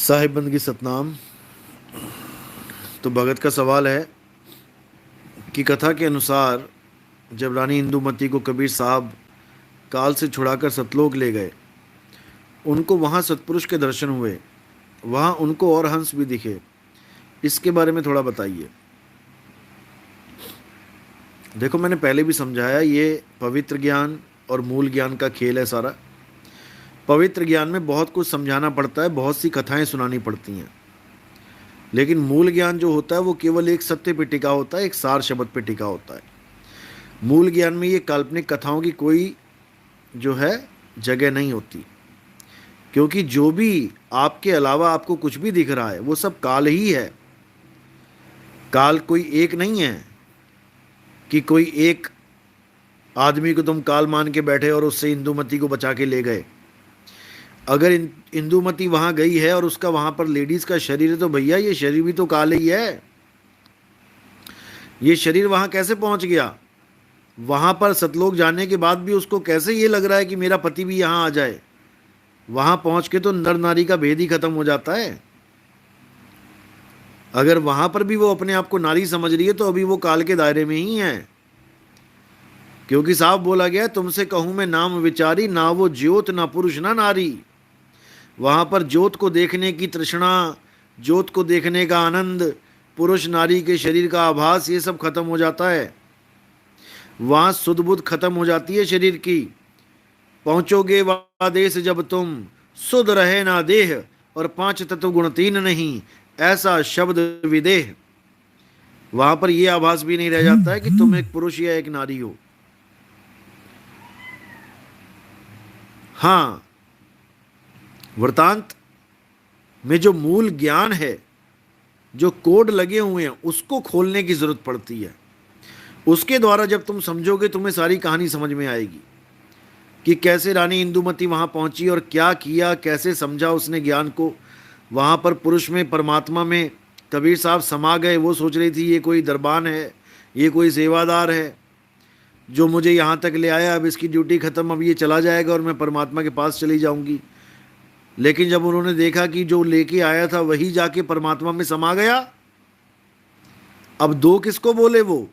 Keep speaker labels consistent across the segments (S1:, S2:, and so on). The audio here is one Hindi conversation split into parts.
S1: साहिब बंदगी सतनाम। तो भगत का सवाल है कि कथा के अनुसार जब रानी इंदुमती को कबीर साहब काल से छुड़ाकर सतलोक ले गए, उनको वहाँ सतपुरुष के दर्शन हुए। वहाँ उनको और हंस भी दिखे। इसके बारे में थोड़ा बताइए। देखो, मैंने पहले भी समझाया, ये पवित्र ज्ञान और मूल ज्ञान का खेल है सारा। पवित्र ज्ञान में बहुत कुछ समझाना पड़ता है, बहुत सी कथाएं सुनानी पड़ती हैं, लेकिन मूल ज्ञान जो होता है वो केवल एक सत्य पे टिका होता है, एक सार शब्द पे टिका होता है। मूल ज्ञान में ये काल्पनिक कथाओं की कोई जो है जगह नहीं होती, क्योंकि जो भी आपके अलावा आपको कुछ भी दिख रहा है वो सब काल ही है। काल कोई एक नहीं है कि कोई एक आदमी को तुम काल मान के बैठे और उससे इंदुमती को बचा के ले गए। अगर इंदुमती वहां गई है और उसका वहां पर लेडीज का शरीर है, तो भैया ये शरीर भी तो काल ही है। ये शरीर वहां कैसे पहुंच गया? वहां पर सतलोक जाने के बाद भी उसको कैसे ये लग रहा है कि मेरा पति भी यहां आ जाए? वहां पहुंच के तो नर नारी का भेद ही खत्म हो जाता है। अगर वहां पर भी वो अपने आप को नारी समझ रही है तो अभी वो काल के दायरे में ही है, क्योंकि साफ बोला गया, तुमसे कहूं मैं नाम विचारी, ना वो ज्योत ना पुरुष ना नारी। वहां पर ज्योत को देखने की तृष्णा, ज्योत को देखने का आनंद, पुरुष नारी के शरीर का आभास, ये सब खत्म हो जाता है। वहां सुध बुध खत्म हो जाती है शरीर की। पहुंचोगे वह देश जब तुम, सुध रहे ना देह, और पांच तत्व गुण तीन नहीं, ऐसा शब्द विदेह। वहां पर यह आभास भी नहीं रह जाता है कि तुम एक पुरुष या एक नारी हो। हाँ, वृतांत में जो मूल ज्ञान है, जो कोड लगे हुए हैं, उसको खोलने की जरूरत पड़ती है। उसके द्वारा जब तुम समझोगे, तुम्हें सारी कहानी समझ में आएगी कि कैसे रानी इंदुमती वहां पहुंची और क्या किया, कैसे समझा उसने ज्ञान को। वहां पर पुरुष में, परमात्मा में कबीर साहब समा गए। वो सोच रही थी ये कोई दरबान है, ये कोई सेवादार है जो मुझे यहाँ तक ले आया, अब इसकी ड्यूटी खत्म, अब ये चला जाएगा और मैं परमात्मा के पास चली जाऊंगी। लेकिन जब उन्होंने देखा कि जो लेके आया था वही जाके परमात्मा में समा गया, अब दो किसको बोले वो?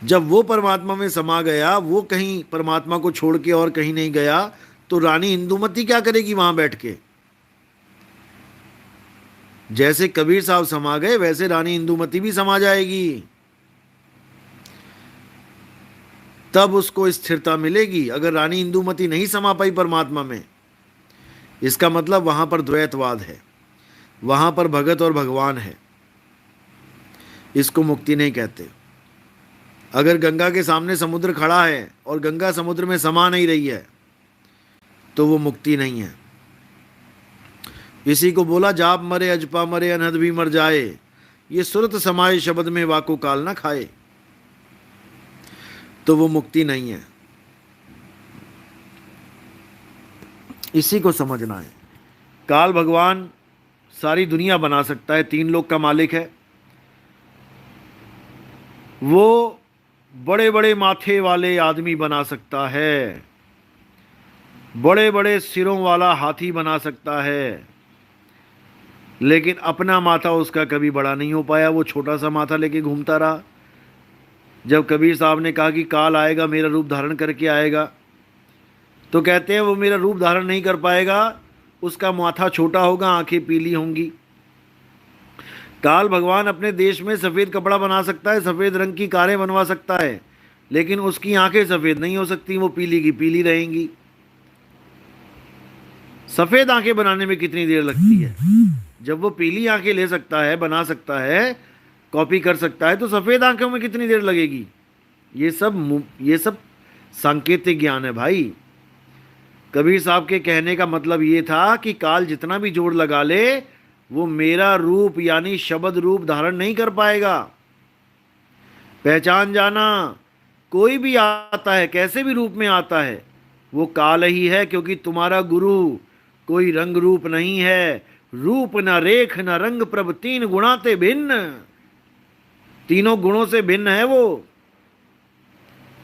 S1: जब वो परमात्मा में समा गया, वो कहीं परमात्मा को छोड़ के और कहीं नहीं गया, तो रानी इंदुमती क्या करेगी वहां बैठ के? जैसे कबीर साहब समा गए, वैसे रानी इंदुमती भी समा जाएगी। तब उसको स्थिरता मिलेगी। अगर रानी इंदुमती नहीं समा पाई परमात्मा में, इसका मतलब वहां पर द्वैतवाद है, वहां पर भगत और भगवान है। इसको मुक्ति नहीं कहते। अगर गंगा के सामने समुद्र खड़ा है और गंगा समुद्र में समा नहीं रही है, तो वो मुक्ति नहीं है। इसी को बोला, जाप मरे अजपा मरे अनहद भी मर जाए, ये सुरत समाये शब्द में वाको काल ना खाए। तो वो मुक्ति नहीं है। इसी को समझना है। काल भगवान सारी दुनिया बना सकता है, तीन लोक का मालिक है। वो बड़े बड़े माथे वाले आदमी बना सकता है, बड़े बड़े सिरों वाला हाथी बना सकता है, लेकिन अपना माथा उसका कभी बड़ा नहीं हो पाया। वो छोटा सा माथा लेके घूमता रहा। जब कबीर साहब ने कहा कि काल आएगा, मेरा रूप धारण करके आएगा, तो कहते हैं वो मेरा रूप धारण नहीं कर पाएगा, उसका माथा छोटा होगा, आंखें पीली होंगी। काल भगवान अपने देश में सफ़ेद कपड़ा बना सकता है, सफ़ेद रंग की कारें बनवा सकता है, लेकिन उसकी आंखें सफ़ेद नहीं हो सकती, वो पीली की पीली रहेंगी। सफ़ेद आंखें बनाने में कितनी देर लगती है? जब वो पीली आंखें ले सकता है, बना सकता है, कॉपी कर सकता है, तो सफ़ेद आंखों में कितनी देर लगेगी? ये सब सांकेतिक ज्ञान है भाई। कबीर साहब के कहने का मतलब ये था कि काल जितना भी जोर लगा ले, वो मेरा रूप यानी शब्द रूप धारण नहीं कर पाएगा। पहचान जाना, कोई भी आता है, कैसे भी रूप में आता है, वो काल ही है, क्योंकि तुम्हारा गुरु कोई रंग रूप नहीं है। रूप न रेख न रंग प्रभ, तीन गुणाते भिन्न। तीनों गुणों से भिन्न है वो,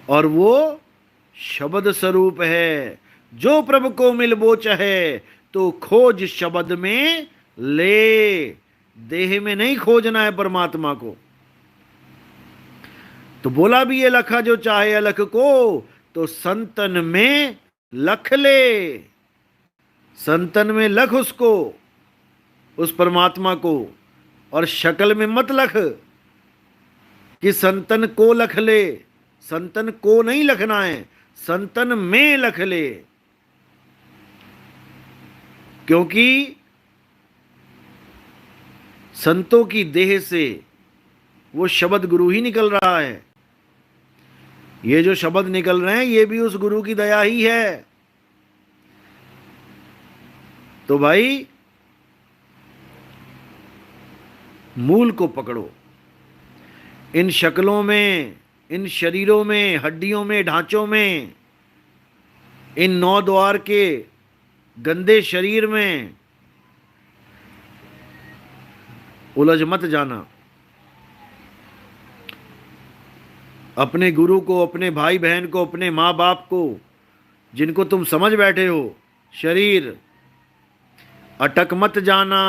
S1: और वो शब्द स्वरूप है। जो प्रभु को मिल वो चाहे, तो खोज शब्द में ले। देह में नहीं खोजना है परमात्मा को। तो बोला भी ये लखा जो चाहे अलख को, तो संतन में लख ले। संतन में लख उसको, उस परमात्मा को, और शक्ल में मत लख कि संतन को लख ले। संतन को नहीं लखना है, संतन में लख ले। क्योंकि संतों की देह से वो शब्द गुरु ही निकल रहा है। ये जो शब्द निकल रहे हैं ये भी उस गुरु की दया ही है। तो भाई मूल को पकड़ो। इन शक्लों में, इन शरीरों में, हड्डियों में, ढांचों में, इन 9 द्वार के गंदे शरीर में उलझ मत जाना। अपने गुरु को, अपने भाई बहन को, अपने माँ बाप को, जिनको तुम समझ बैठे हो शरीर, अटक मत जाना।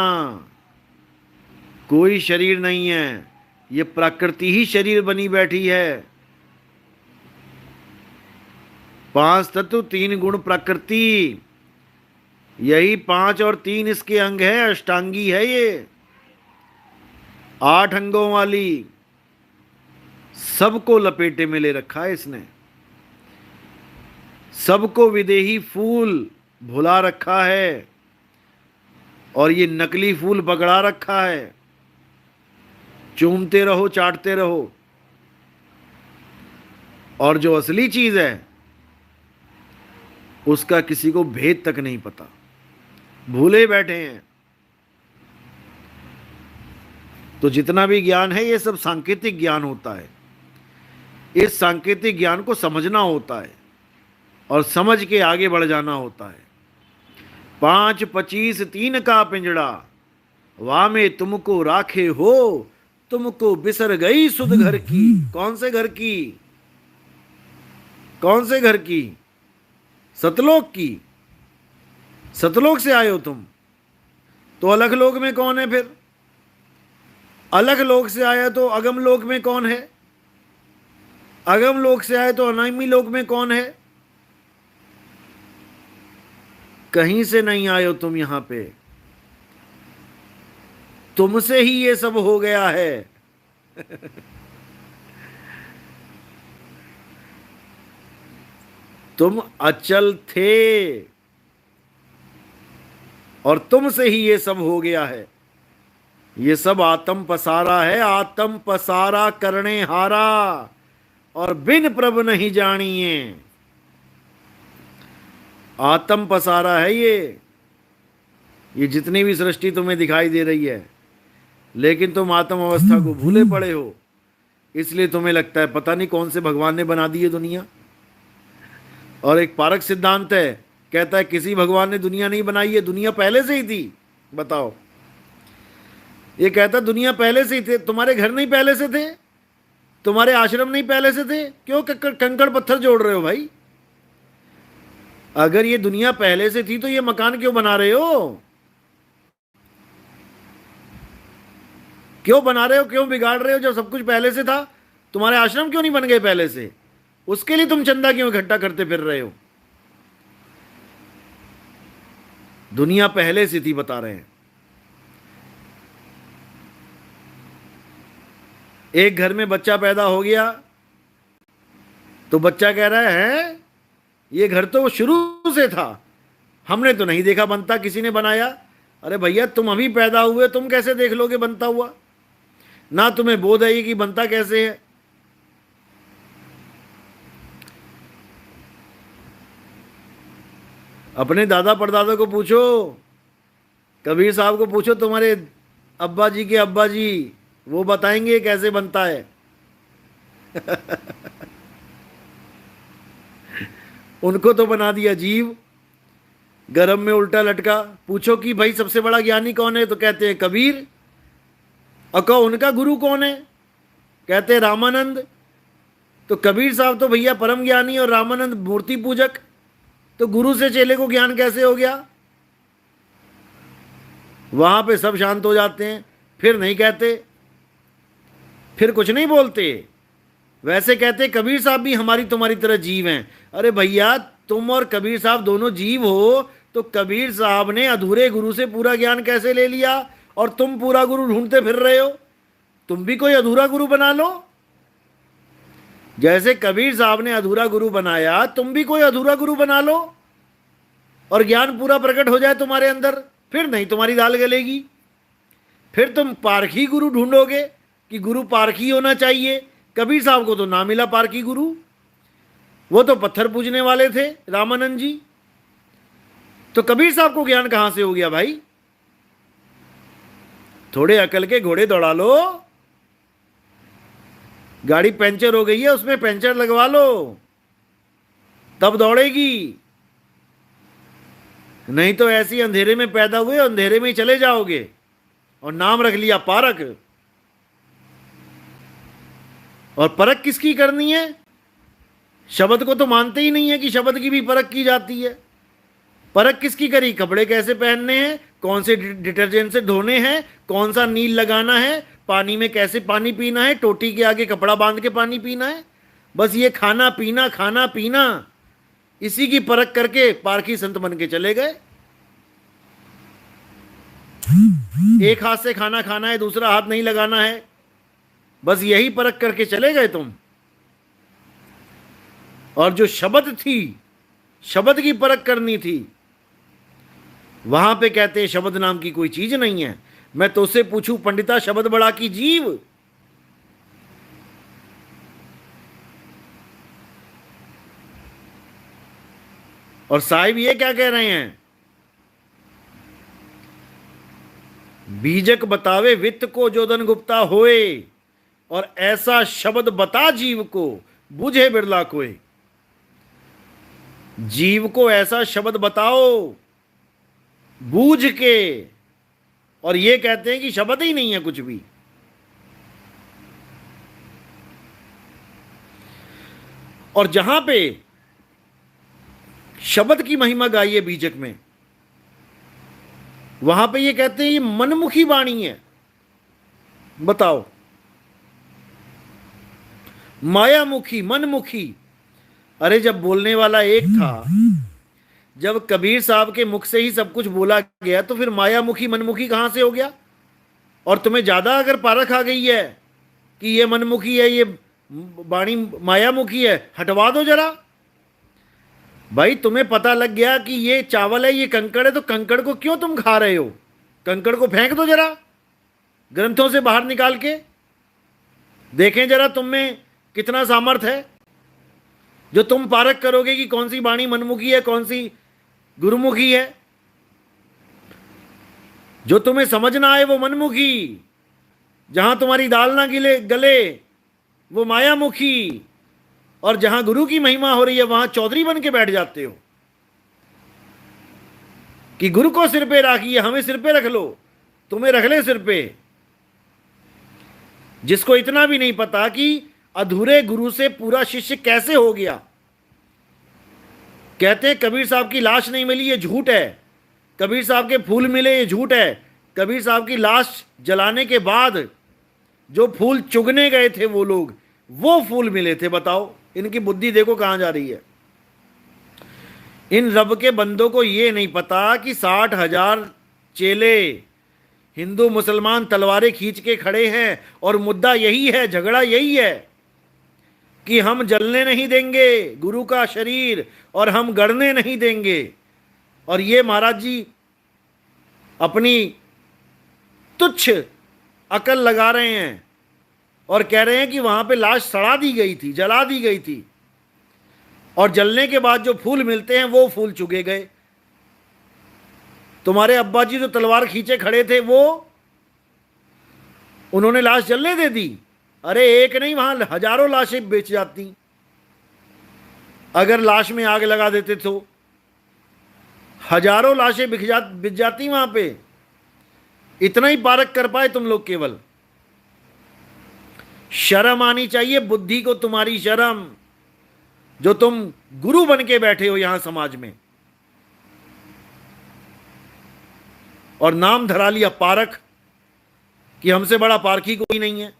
S1: कोई शरीर नहीं है, ये प्रकृति ही शरीर बनी बैठी है। 5 तत्व 3 गुण प्रकृति, यही 5 और 3 इसके अंग है। अष्टांगी है ये, 8 अंगों वाली। सबको लपेटे में ले रखा है इसने। सबको विदेही फूल भुला रखा है, और ये नकली फूल पकड़ा रखा है। चूमते रहो, चाटते रहो, और जो असली चीज है उसका किसी को भेद तक नहीं पता, भूले बैठे हैं। तो जितना भी ज्ञान है ये सब सांकेतिक ज्ञान होता है। इस सांकेतिक ज्ञान को समझना होता है और समझ के आगे बढ़ जाना होता है। 5 25 3 का पिंजड़ा, वामे तुमको राखे हो, तुमको बिसर गई सुध घर की। कौन से घर की? कौन से घर की? सतलोक की। सतलोक से आए हो तुम, तो अलग लोक में कौन है फिर? अलग लोक से आया तो अगम लोक में कौन है? अगम लोक से आए तो अनामी लोक में कौन है? कहीं से नहीं आए हो तुम यहां पे, तुमसे ही ये सब हो गया है। तुम अचल थे और तुमसे ही ये सब हो गया है। ये सब आत्म पसारा है, आत्म पसारा करने हारा, और बिन प्रभ नहीं जानिए। आत्म पसारा है ये जितनी भी सृष्टि तुम्हें दिखाई दे रही है, लेकिन तुम आत्म अवस्था को भूले पड़े हो। इसलिए तुम्हें लगता है पता नहीं कौन से भगवान ने बना दी है दुनिया। और एक पारक सिद्धांत है, कहता है किसी भगवान ने दुनिया नहीं बनाई है, दुनिया पहले से ही थी। बताओ, ये कहता दुनिया पहले से ही थे। तुम्हारे घर नहीं पहले से थे? तुम्हारे आश्रम नहीं पहले से थे? क्यों कंकड़ पत्थर जोड़ रहे हो भाई? अगर ये दुनिया पहले से थी तो ये मकान क्यों बना रहे हो? क्यों बना रहे हो? क्यों बिगाड़ रहे हो? जब सब कुछ पहले से था, तुम्हारे आश्रम क्यों नहीं बन गए पहले से? उसके लिए तुम चंदा क्यों इकट्ठा करते फिर रहे हो? दुनिया पहले से थी, बता रहे हैं। एक घर में बच्चा पैदा हो गया तो बच्चा कह रहा है ये घर तो शुरू से था, हमने तो नहीं देखा बनता, किसी ने बनाया। अरे भैया, तुम अभी पैदा हुए, तुम कैसे देख लोगे बनता हुआ? ना तुम्हें बोध है कि बनता कैसे है। अपने दादा परदादा को पूछो, कबीर साहब को पूछो, तुम्हारे अब्बा जी के अब्बा जी, वो बताएंगे कैसे बनता है। उनको तो बना दिया जीव, गरम में उल्टा लटका। पूछो कि भाई सबसे बड़ा ज्ञानी कौन है, तो कहते हैं कबीर। और कहो उनका गुरु कौन है, कहते हैं रामानंद। तो कबीर साहब तो भैया परम ज्ञानी और रामानंद मूर्ति पूजक, तो गुरु से चेले को ज्ञान कैसे हो गया? वहां पे सब शांत हो जाते हैं, फिर नहीं कहते, फिर कुछ नहीं बोलते। वैसे कहते कबीर साहब भी हमारी तुम्हारी तरह जीव हैं। अरे भैया, तुम और कबीर साहब दोनों जीव हो, तो कबीर साहब ने अधूरे गुरु से पूरा ज्ञान कैसे ले लिया और तुम पूरा गुरु ढूंढते फिर रहे हो? तुम भी कोई अधूरा गुरु बना लो। जैसे कबीर साहब ने अधूरा गुरु बनाया, तुम भी कोई अधूरा गुरु बना लो और ज्ञान पूरा प्रकट हो जाए तुम्हारे अंदर। फिर नहीं तुम्हारी दाल गलेगी, फिर तुम पारखी गुरु ढूंढोगे कि गुरु पारखी होना चाहिए। कबीर साहब को तो ना मिला पारखी गुरु, वो तो पत्थर पूजने वाले थे रामानंद जी। तो कबीर साहब को ज्ञान कहां से हो गया भाई? थोड़े अकल के घोड़े दौड़ा लो। गाड़ी पंचर हो गई है, उसमें पंचर लगवा लो, तब दौड़ेगी। नहीं तो ऐसी अंधेरे में पैदा हुए, अंधेरे में ही चले जाओगे और नाम रख लिया पारक। और परख किसकी करनी है? शब्द को तो मानते ही नहीं है कि शब्द की भी परख की जाती है। परख किसकी करी? कपड़े कैसे पहनने हैं, कौन से डिटर्जेंट से धोने हैं, कौन सा नील लगाना है, पानी में कैसे पानी पीना है, टोटी के आगे कपड़ा बांध के पानी पीना है। बस ये खाना पीना खाना पीना, इसी की परख करके पारखी संत बन के चले गए। एक हाथ से खाना खाना है, दूसरा हाथ नहीं लगाना है, बस यही परख करके चले गए तुम। और जो शब्द थी, शब्द की परख करनी थी, वहां पे कहते हैं शब्द नाम की कोई चीज नहीं है। मैं तो उससे पूछूं पंडिता, शब्द बड़ा की जीव? और साहिब ये क्या कह रहे हैं? बीजक बतावे वित्त को जोधन गुप्ता होए, और ऐसा शब्द बता जीव को बुझे बिरला कोई। जीव को ऐसा शब्द बताओ बूझ के, और ये कहते हैं कि शब्द ही नहीं है कुछ भी। और जहां पे शब्द की महिमा गाई है बीजक में, वहां पे ये कहते हैं ये मनमुखी वाणी है। बताओ, मायामुखी मनमुखी। अरे जब बोलने वाला एक था, जब कबीर साहब के मुख से ही सब कुछ बोला गया, तो फिर मायामुखी मनमुखी कहां से हो गया? और तुम्हें ज्यादा अगर पारख आ गई है कि ये मनमुखी है, ये वाणी मायामुखी है, हटवा दो जरा। भाई तुम्हें पता लग गया कि ये चावल है, ये कंकड़ है, तो कंकड़ को क्यों तुम खा रहे हो? कंकड़ को फेंक दो जरा, ग्रंथों से बाहर निकाल के देखें जरा तुम में कितना सामर्थ्य है, जो तुम पारख करोगे कि कौन सी वाणी मनमुखी है, कौन सी गुरुमुखी है। जो तुम्हें समझना है वो मनमुखी, जहां तुम्हारी दाल ना गले वो मायामुखी, और जहां गुरु की महिमा हो रही है वहां चौधरी बन के बैठ जाते हो कि गुरु को सिर पे राखिए, हमें सिर पे रख लो, तुम्हें रख ले सिर पे। जिसको इतना भी नहीं पता कि अधूरे गुरु से पूरा शिष्य कैसे हो गया। कहते हैं कबीर साहब की लाश नहीं मिली, ये झूठ है। कबीर साहब के फूल मिले, ये झूठ है। कबीर साहब की लाश जलाने के बाद जो फूल चुगने गए थे वो लोग, वो फूल मिले थे। बताओ, इनकी बुद्धि देखो कहां जा रही है। इन रब के बंदों को ये नहीं पता कि 60,000 चेले हिंदू मुसलमान तलवारें खींच के खड़े हैं, और मुद्दा यही है, झगड़ा यही है कि हम जलने नहीं देंगे गुरु का शरीर, और हम गड़ने नहीं देंगे। और ये महाराज जी अपनी तुच्छ अकल लगा रहे हैं और कह रहे हैं कि वहां पे लाश सड़ा दी गई थी, जला दी गई थी, और जलने के बाद जो फूल मिलते हैं वो फूल चुगे गए। तुम्हारे अब्बा जी जो तलवार खींचे खड़े थे, वो उन्होंने लाश जलने दे दी। अरे एक नहीं, वहां हजारों लाशें बेच जाती अगर लाश में आग लगा देते तो। हजारों लाशें बिक जाती वहां पे। इतना ही पारक कर पाए तुम लोग। केवल शर्म आनी चाहिए बुद्धि को, तुम्हारी शर्म, जो तुम गुरु बन के बैठे हो यहां समाज में। और नाम धरा लिया पारख कि हमसे बड़ा पारखी कोई नहीं है।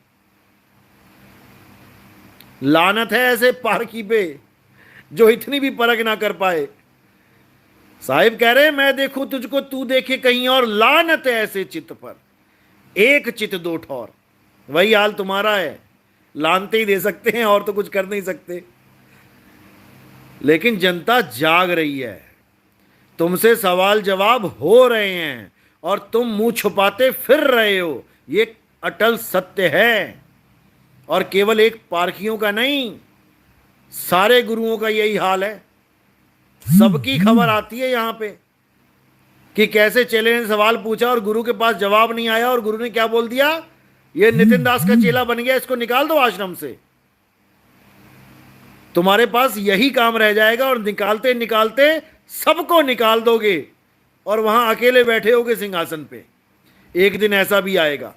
S1: लानत है ऐसे पारखी पे जो इतनी भी परख ना कर पाए। साहिब कह रहे मैं देखूं तुझको तू देखे कहीं और, लानत है ऐसे चित्त पर, एक चित दो ठौर। वही हाल तुम्हारा है, लानते ही दे सकते हैं और तो कुछ कर नहीं सकते। लेकिन जनता जाग रही है, तुमसे सवाल जवाब हो रहे हैं और तुम मुंह छुपाते फिर रहे हो, ये अटल सत्य है। और केवल एक पारखियों का नहीं, सारे गुरुओं का यही हाल है। सबकी खबर आती है यहां पे कि कैसे चेले ने सवाल पूछा और गुरु के पास जवाब नहीं आया, और गुरु ने क्या बोल दिया, ये नितिन दास का चेला बन गया, इसको निकाल दो आश्रम से। तुम्हारे पास यही काम रह जाएगा और निकालते निकालते सबको निकाल दोगे और वहां अकेले बैठे होगे सिंहासन पे। एक दिन ऐसा भी आएगा,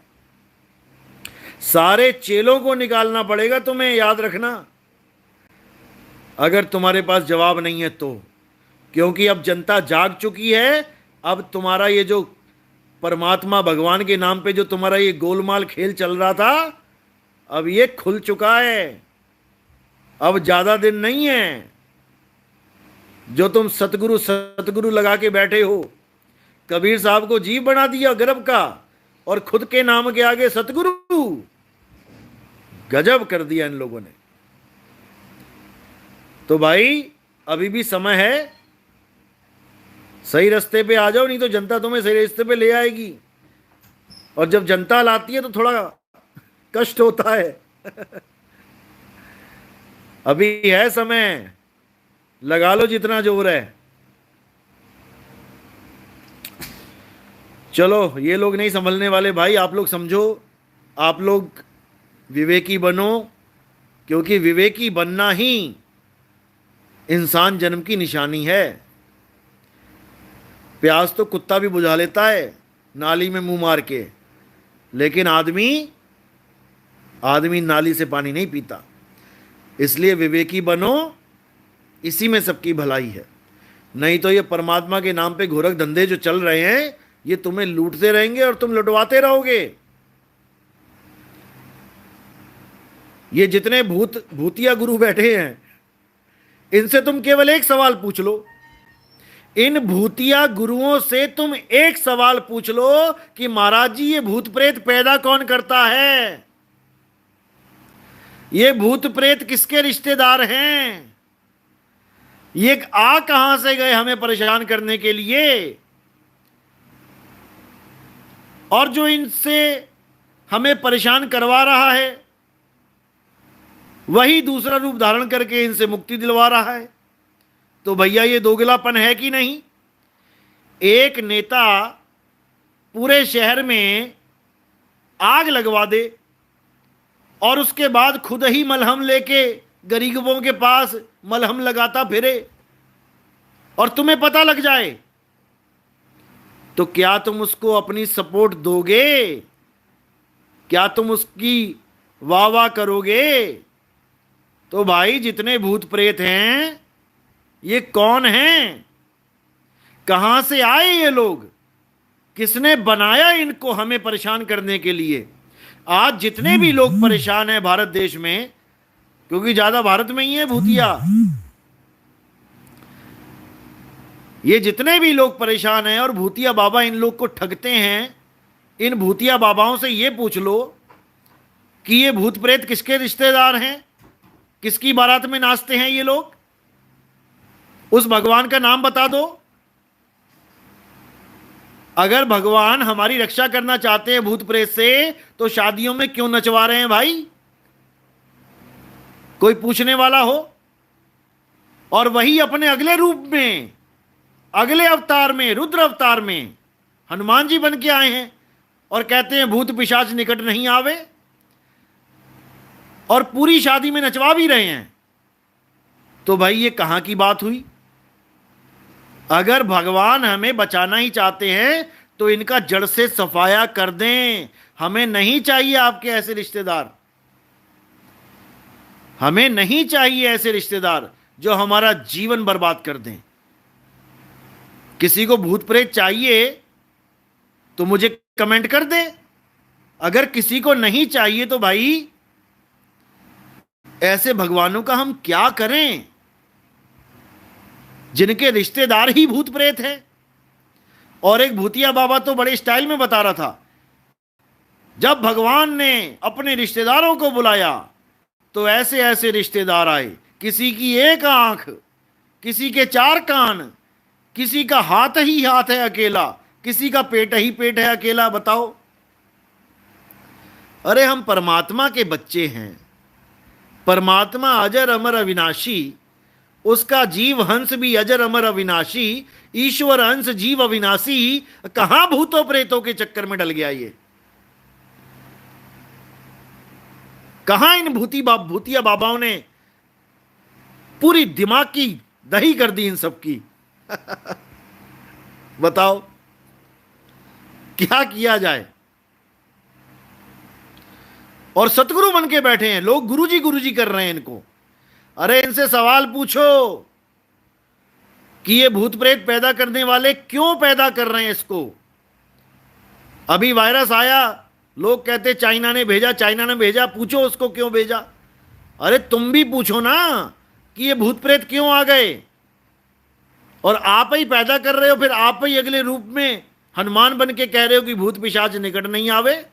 S1: सारे चेलों को निकालना पड़ेगा तुम्हें, याद रखना, अगर तुम्हारे पास जवाब नहीं है तो। क्योंकि अब जनता जाग चुकी है। अब तुम्हारा ये जो परमात्मा भगवान के नाम पे जो तुम्हारा ये गोलमाल खेल चल रहा था, अब ये खुल चुका है। अब ज्यादा दिन नहीं है जो तुम सतगुरु सतगुरु लगा के बैठे हो। कबीर साहब को जीव बना दिया गर्भ का और खुद के नाम के आगे सतगुरु। गजब कर दिया इन लोगों ने। तो भाई अभी भी समय है, सही रास्ते पे आ जाओ, नहीं तो जनता तुम्हें सही रास्ते पे ले आएगी। और जब जनता लाती है तो थोड़ा कष्ट होता है। अभी है समय, लगा लो जितना जोर है। चलो ये लोग नहीं संभलने वाले भाई, आप लोग समझो, आप लोग विवेकी बनो, क्योंकि विवेकी बनना ही इंसान जन्म की निशानी है। प्यास तो कुत्ता भी बुझा लेता है नाली में मुंह मार के, लेकिन आदमी नाली से पानी नहीं पीता। इसलिए विवेकी बनो, इसी में सबकी भलाई है। नहीं तो ये परमात्मा के नाम पे घोरक धंधे जो चल रहे हैं, ये तुम्हें लूटते रहेंगे और तुम लुटवाते रहोगे। ये जितने भूतिया गुरु बैठे हैं, इनसे तुम केवल एक सवाल पूछ लो। इन भूतिया गुरुओं से तुम एक सवाल पूछ लो कि महाराज जी ये भूत प्रेत पैदा कौन करता है, ये भूत प्रेत किसके रिश्तेदार हैं, ये आ कहां से गए हमें परेशान करने के लिए। और जो इनसे हमें परेशान करवा रहा है वही दूसरा रूप धारण करके इनसे मुक्ति दिलवा रहा है। तो भैया ये दोगलापन है कि नहीं। एक नेता पूरे शहर में आग लगवा दे और उसके बाद खुद ही मलहम लेके गरीबों के पास मलहम लगाता फिरे और तुम्हें पता लग जाए, तो क्या तुम उसको अपनी सपोर्ट दोगे? क्या तुम उसकी वाह वाह करोगे? तो भाई जितने भूत प्रेत हैं ये कौन हैं, कहां से आए ये लोग, किसने बनाया इनको हमें परेशान करने के लिए। आज जितने भी लोग परेशान हैं भारत देश में, क्योंकि ज्यादा भारत में ही है भूतिया, ये जितने भी लोग परेशान हैं और भूतिया बाबा इन लोग को ठगते हैं, इन भूतिया बाबाओं से ये पूछ लो कि ये भूत प्रेत किसके रिश्तेदार हैं, किसकी बारात में नाचते हैं ये लोग, उस भगवान का नाम बता दो। अगर भगवान हमारी रक्षा करना चाहते हैं भूत प्रेत से, तो शादियों में क्यों नचवा रहे हैं भाई? कोई पूछने वाला हो? और वही अपने अगले रूप में, अगले अवतार में, रुद्र अवतार में हनुमान जी बन के आए हैं और कहते हैं भूत पिशाच निकट नहीं आवे, और पूरी शादी में नचवा भी रहे हैं। तो भाई ये कहां की बात हुई? अगर भगवान हमें बचाना ही चाहते हैं तो इनका जड़ से सफाया कर दें। हमें नहीं चाहिए आपके ऐसे रिश्तेदार, हमें नहीं चाहिए ऐसे रिश्तेदार जो हमारा जीवन बर्बाद कर दें। किसी को भूत प्रेत चाहिए तो मुझे कमेंट कर दे। अगर किसी को नहीं चाहिए तो भाई ऐसे भगवानों का हम क्या करें, जिनके रिश्तेदार ही भूत प्रेत हैं। और एक भूतिया बाबा तो बड़े स्टाइल में बता रहा था, जब भगवान ने अपने रिश्तेदारों को बुलाया तो ऐसे ऐसे रिश्तेदार आए, किसी की एक आंख, किसी के 4 कान, किसी का हाथ ही हाथ है अकेला, किसी का पेट ही पेट है अकेला। बताओ, अरे हम परमात्मा के बच्चे हैं। परमात्मा अजर अमर अविनाशी, उसका जीव हंस भी अजर अमर अविनाशी, ईश्वर अंश जीव अविनाशी। कहां भूतों प्रेतों के चक्कर में डल गया ये? कहां इन भूतिया बाबाओं ने पूरी दिमाग की दही कर दी इन सब की? बताओ क्या किया जाए? और सतगुरु बन के बैठे हैं लोग, गुरुजी कर रहे हैं इनको। अरे इनसे सवाल पूछो कि ये भूत प्रेत पैदा करने वाले क्यों पैदा कर रहे हैं इसको। अभी वायरस आया, लोग कहते चाइना ने भेजा, चाइना ने भेजा। पूछो उसको क्यों भेजा। अरे तुम भी पूछो ना कि ये भूत प्रेत क्यों आ गए। और आप ही पैदा कर रहे हो, फिर आप ही अगले रूप में हनुमान बन के कह रहे हो कि भूत पिशाच निकट नहीं आवे।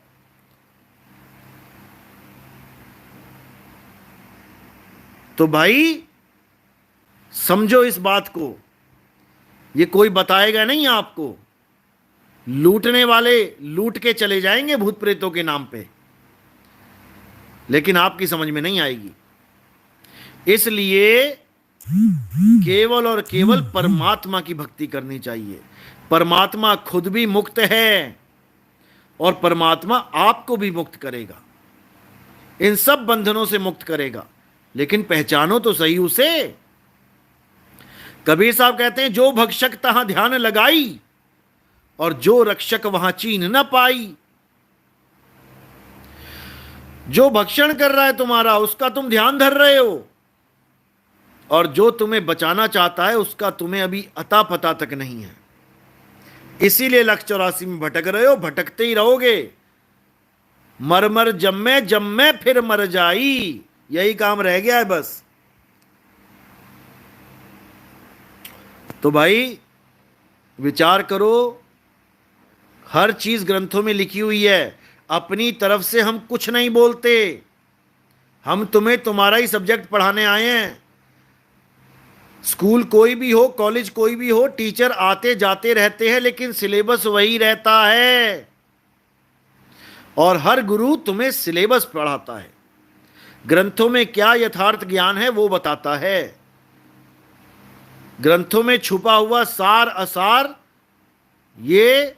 S1: तो भाई समझो इस बात को, ये कोई बताएगा नहीं आपको। लूटने वाले लूट के चले जाएंगे भूत प्रेतों के नाम पे, लेकिन आपकी समझ में नहीं आएगी। इसलिए केवल और केवल परमात्मा की भक्ति करनी चाहिए। परमात्मा खुद भी मुक्त है और परमात्मा आपको भी मुक्त करेगा, इन सब बंधनों से मुक्त करेगा। लेकिन पहचानो तो सही उसे। कबीर साहब कहते हैं, जो भक्षक तहां ध्यान लगाई और जो रक्षक वहां चीन न पाई। जो भक्षण कर रहा है तुम्हारा, उसका तुम ध्यान धर रहे हो, और जो तुम्हें बचाना चाहता है उसका तुम्हें अभी अता पता तक नहीं है। इसीलिए 184 में भटक रहे हो, भटकते ही रहोगे। मर मर जम्मे फिर मर जाई, यही काम रह गया है बस। तो भाई विचार करो, हर चीज ग्रंथों में लिखी हुई है। अपनी तरफ से हम कुछ नहीं बोलते, हम तुम्हें तुम्हारा ही सब्जेक्ट पढ़ाने आए हैं। स्कूल कोई भी हो, कॉलेज कोई भी हो, टीचर आते जाते रहते हैं, लेकिन सिलेबस वही रहता है। और हर गुरु तुम्हें सिलेबस पढ़ाता है, ग्रंथों में क्या यथार्थ ज्ञान है वो बताता है। ग्रंथों में छुपा हुआ सार असार ये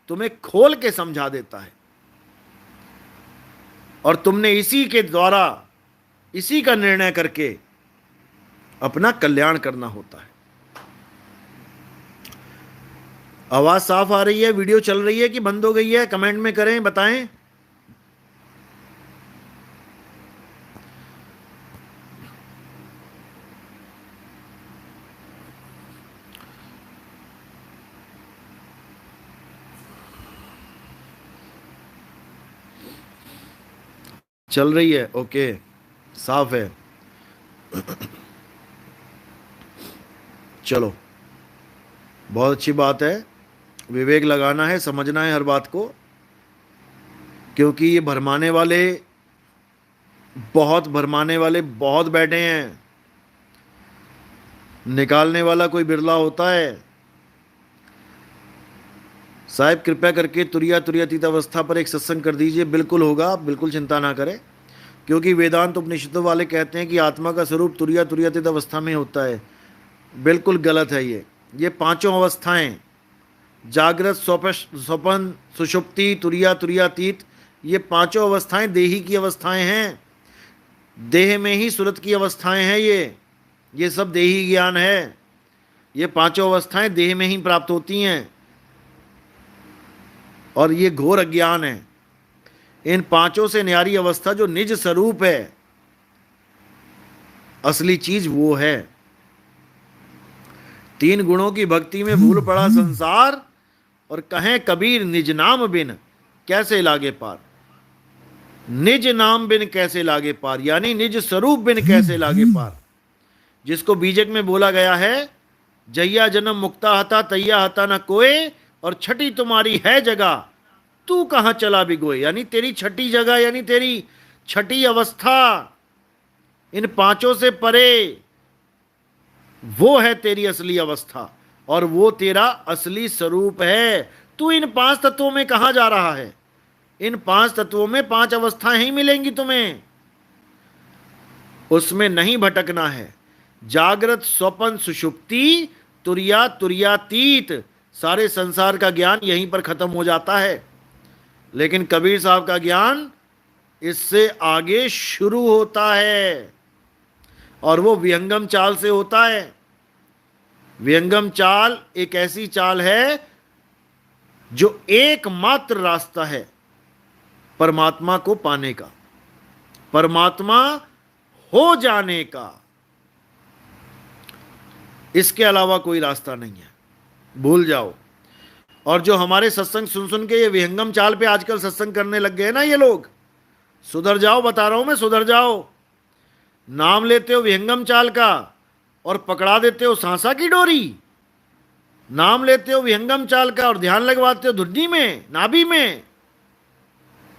S1: तुम्हें खोल के समझा देता है, और तुमने इसी के द्वारा, इसी का निर्णय करके अपना कल्याण करना होता है। आवाज साफ आ रही है? वीडियो चल रही है कि बंद हो गई है? कमेंट में करें, बताएं। चल रही है? ओके, साफ है। चलो, बहुत अच्छी बात है। विवेक लगाना है, समझना है हर बात को, क्योंकि ये भरमाने वाले बहुत बैठे हैं। निकालने वाला कोई बिरला होता है। साहब कृपया करके तुरीयातीत अवस्था पर एक सत्संग कर दीजिए। बिल्कुल होगा, आप बिल्कुल चिंता ना करें, क्योंकि वेदांत उपनिषदों वाले कहते हैं कि आत्मा का स्वरूप तुरीयातीत अवस्था में होता है। बिल्कुल गलत है ये पांचों अवस्थाएं, जागृत, स्वप्न, सुषुप्ति, तुरीयातीत, ये पांचों अवस्थाएं देही की अवस्थाएं हैं। देह में ही सुरत की अवस्थाएं हैं। ये सब देही ज्ञान है। ये पांचों अवस्थाएं देह में ही प्राप्त होती हैं, और ये घोर अज्ञान है। इन पांचों से न्यारी अवस्था जो निज स्वरूप है, असली चीज वो है। 3 गुणों की भक्ति में भूल पड़ा संसार, और कहें कबीर निज नाम बिन कैसे लागे पार। निज नाम बिन कैसे लागे पार, यानी निज स्वरूप बिन कैसे लागे पार, जिसको बीजक में बोला गया है, जैया जन्म मुक्ता हता तैया हता न कोय, और छठी तुम्हारी है जगह तू कहां चला बिगोए। यानी तेरी छठी जगह, यानी तेरी छठी अवस्था इन पांचों से परे, वो है तेरी असली अवस्था और वो तेरा असली स्वरूप है। तू इन पांच तत्वों में कहां जा रहा है? इन पांच तत्वों में पांच अवस्थाएं ही मिलेंगी तुम्हें, उसमें नहीं भटकना है। जागृत स्वप्न सुषुप्ति तुरिया तुरियातीत, सारे संसार का ज्ञान यहीं पर खत्म हो जाता है। लेकिन कबीर साहब का ज्ञान इससे आगे शुरू होता है और वो विहंगम चाल से होता है। विहंगम चाल एक ऐसी चाल है जो एकमात्र रास्ता है परमात्मा को पाने का, परमात्मा हो जाने का। इसके अलावा कोई रास्ता नहीं है, भूल जाओ। और जो हमारे सत्संग सुन सुन के ये विहंगम चाल पे आजकल सत्संग करने लग गए ना ये लोग, सुधर जाओ, बता रहा हूं मैं, सुधर जाओ। नाम लेते हो विहंगम चाल का और पकड़ा देते हो सांसा की डोरी। नाम लेते हो विहंगम चाल का और ध्यान लगवाते हो धुड्डी में, नाभि में।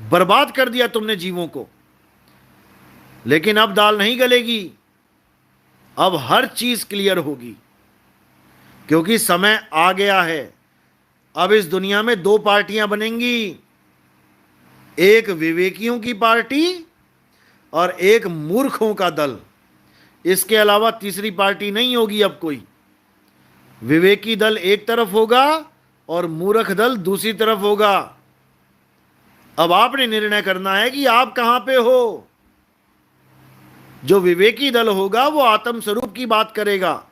S1: बर्बाद कर दिया तुमने जीवों को। लेकिन अब दाल नहीं गलेगी, अब हर चीज क्लियर होगी, क्योंकि समय आ गया है। अब इस दुनिया में दो पार्टियां बनेंगी, एक विवेकियों की पार्टी और एक मूर्खों का दल। इसके अलावा तीसरी पार्टी नहीं होगी अब कोई। विवेकी दल एक तरफ होगा और मूर्ख दल दूसरी तरफ होगा। अब आपने निर्णय करना है कि आप कहां पे हो। जो विवेकी दल होगा वो आत्म स्वरूप की बात करेगा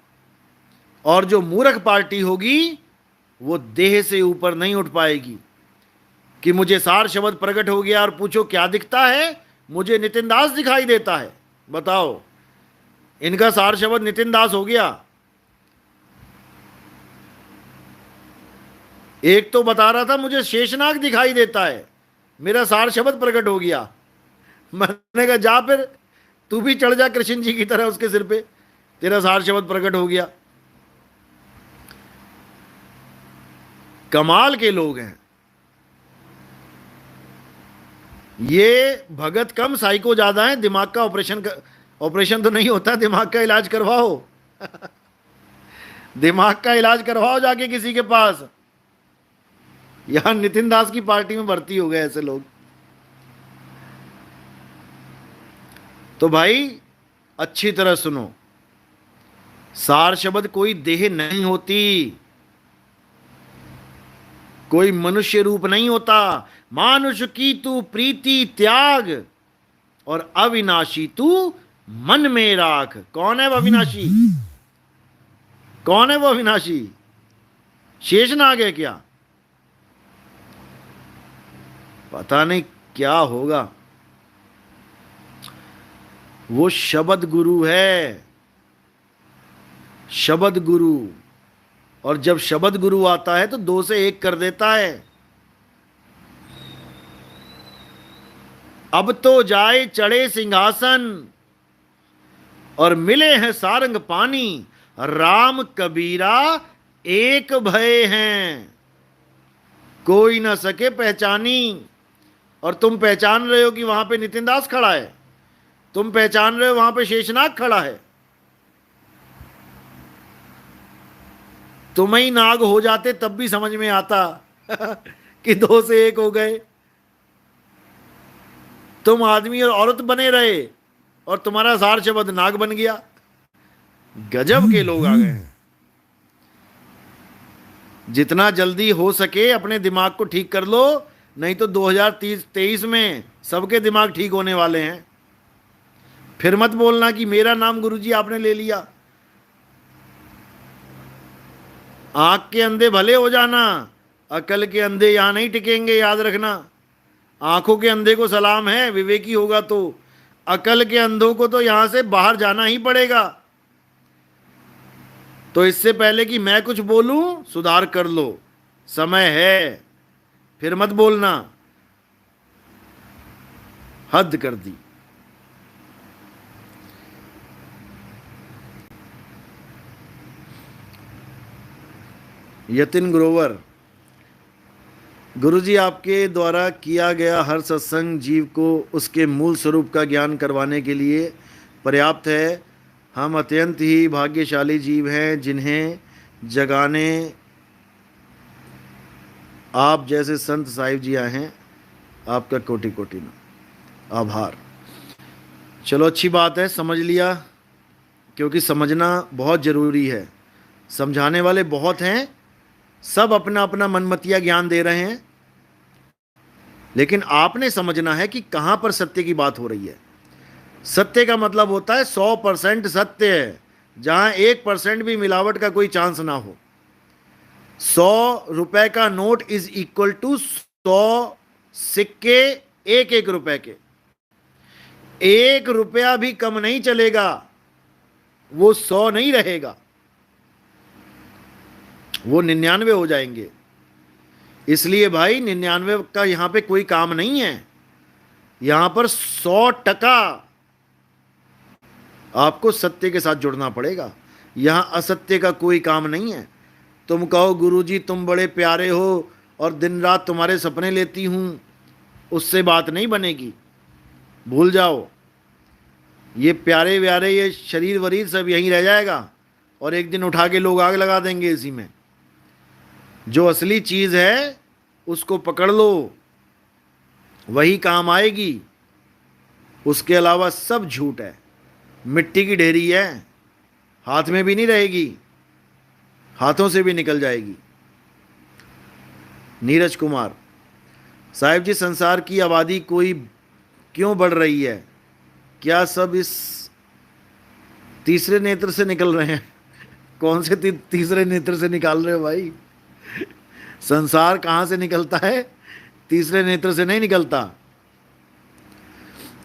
S1: और जो मूर्ख पार्टी होगी वो देह से ऊपर नहीं उठ पाएगी कि मुझे सार शब्द प्रकट हो गया और पूछो क्या दिखता है, मुझे नितिन दास दिखाई देता है। बताओ, इनका सार शब्द नितिन दास हो गया। एक तो बता रहा था मुझे शेषनाग दिखाई देता है, मेरा सार शब्द प्रकट हो गया। मैंने कहा जा फिर तू भी चढ़ जा कृष्ण जी की तरह उसके सिर पे, तेरा सार शब्द प्रकट हो गया। कमाल के लोग हैं ये। भगत कम साइको ज्यादा है। दिमाग का ऑपरेशन तो नहीं होता, दिमाग का इलाज करवाओ। दिमाग का इलाज करवाओ जाके किसी के पास। यहां नितिन दास की पार्टी में भर्ती हो गए ऐसे लोग। तो भाई अच्छी तरह सुनो, सार शब्द कोई देह नहीं होती, कोई मनुष्य रूप नहीं होता। मानुष की तू प्रीति त्याग और अविनाशी तू मन में राख। कौन है वो अविनाशी? कौन है वो अविनाशी? शेषनाग है क्या? पता नहीं क्या होगा। वो शब्द गुरु है, शब्द गुरु। और जब शब्द गुरु आता है तो दो से एक कर देता है। अब तो जाए चढ़े सिंहासन और मिले हैं सारंग पानी, राम कबीरा एक भय हैं, कोई ना सके पहचानी। और तुम पहचान रहे हो कि वहां पे नितिन दास खड़ा है, तुम पहचान रहे हो वहां पे शेषनाग खड़ा है। तुम ही नाग हो जाते तब भी समझ में आता कि दो से एक हो गए। तुम आदमी और औरत बने रहे और तुम्हारा सार शब्द नाग बन गया। गजब के लोग आ गए हैं। जितना जल्दी हो सके अपने दिमाग को ठीक कर लो, नहीं तो 2023 में सबके दिमाग ठीक होने वाले हैं। फिर मत बोलना कि मेरा नाम गुरुजी आपने ले लिया। आंख के अंधे भले हो जाना, अकल के अंधे यहां नहीं टिकेंगे, याद रखना। आंखों के अंधे को सलाम है, विवेकी होगा तो। अकल के अंधों को तो यहां से बाहर जाना ही पड़ेगा। तो इससे पहले कि मैं कुछ बोलूं, सुधार कर लो। समय है, फिर मत बोलना। हद कर दी। यतिन ग्रोवर, गुरुजी आपके द्वारा किया गया हर सत्संग जीव को उसके मूल स्वरूप का ज्ञान करवाने के लिए पर्याप्त है। हम अत्यंत ही भाग्यशाली जीव हैं जिन्हें जगाने आप जैसे संत साहिब जी आए हैं। आपका कोटि कोटि आभार। चलो अच्छी बात है, समझ लिया, क्योंकि समझना बहुत ज़रूरी है। समझाने वाले बहुत हैं, सब अपना अपना मनमतिया ज्ञान दे रहे हैं, लेकिन आपने समझना है कि कहाँ पर सत्य की बात हो रही है। सत्य का मतलब होता है 100% सत्य है, जहाँ 1% भी मिलावट का कोई चांस ना हो। 100 रुपए का नोट इज इक्वल टू 100 सिक्के एक एक रुपए के। 1 रुपया भी कम नहीं चलेगा, वो 100 नहीं रहेगा, वो 99 हो जाएंगे। इसलिए भाई 99 का यहां पे कोई काम नहीं है, यहां पर 100% आपको सत्य के साथ जुड़ना पड़ेगा। यहां असत्य का कोई काम नहीं है। तुम कहो गुरुजी तुम बड़े प्यारे हो और दिन रात तुम्हारे सपने लेती हूं, उससे बात नहीं बनेगी। भूल जाओ, ये प्यारे व्यारे ये शरीर वरीर सब यहीं रह जाएगा और एक दिन उठा के लोग आग लगा देंगे इसी में। जो असली चीज़ है उसको पकड़ लो, वही काम आएगी। उसके अलावा सब झूठ है, मिट्टी की ढेरी है, हाथ में भी नहीं रहेगी, हाथों से भी निकल जाएगी। नीरज कुमार, साहिब जी संसार की आबादी कोई क्यों बढ़ रही है? क्या सब इस तीसरे नेत्र से निकल रहे हैं? कौन से तीसरे नेत्र से निकाल रहे हो भाई? संसार कहां से निकलता है? तीसरे नेत्र से नहीं निकलता।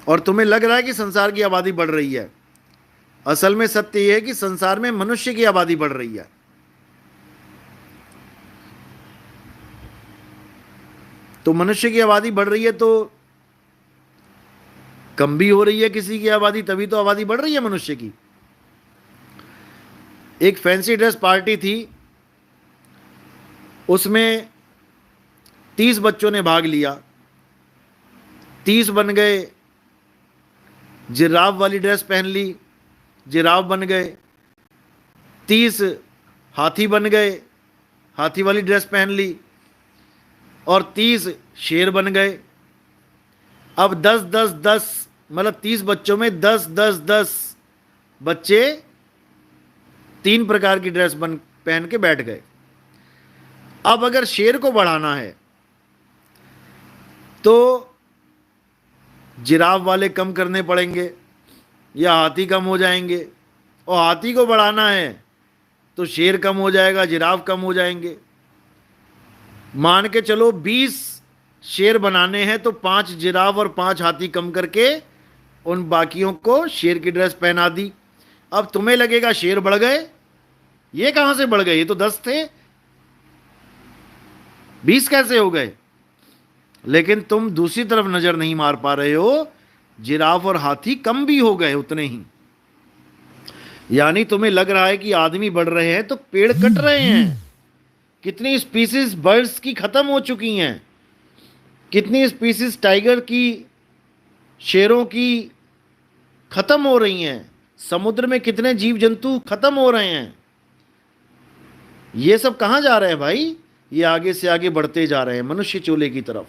S1: और तुम्हें लग रहा है कि संसार की आबादी बढ़ रही है, असल में सत्य यह है कि संसार में मनुष्य की आबादी बढ़ रही है। तो मनुष्य की आबादी बढ़ रही है तो कम भी हो रही है किसी की आबादी, तभी तो आबादी बढ़ रही है मनुष्य की। एक फैंसी ड्रेस पार्टी थी, उसमें 30 बच्चों ने भाग लिया। 30 बन गए, जिराफ वाली ड्रेस पहन ली, जिराफ बन गए। 30 हाथी बन गए, हाथी वाली ड्रेस पहन ली। और 30 शेर बन गए। अब 10 मतलब 30 बच्चों में 10 बच्चे 3 प्रकार की ड्रेस पहन के बैठ गए। अब अगर शेर को बढ़ाना है तो जिराफ वाले कम करने पड़ेंगे या हाथी कम हो जाएंगे, और हाथी को बढ़ाना है तो शेर कम हो जाएगा, जिराफ कम हो जाएंगे। मान के चलो 20 शेर बनाने हैं तो 5 जिराफ और 5 हाथी कम करके उन बाकियों को शेर की ड्रेस पहना दी। अब तुम्हें लगेगा शेर बढ़ गए, ये कहां से बढ़ गए? ये तो 10 थे, 20 कैसे हो गए? लेकिन तुम दूसरी तरफ नजर नहीं मार पा रहे हो, जिराफ और हाथी कम भी हो गए उतने ही। यानी तुम्हें लग रहा है कि आदमी बढ़ रहे हैं तो पेड़ कट रहे हैं। कितनी स्पीसीज बर्ड्स की खत्म हो चुकी हैं, कितनी स्पीसीज टाइगर की, शेरों की खत्म हो रही हैं, समुद्र में कितने जीव जंतु खत्म हो रहे हैं। ये सब कहां जा रहे हैं भाई? ये आगे से आगे बढ़ते जा रहे हैं मनुष्य चोले की तरफ।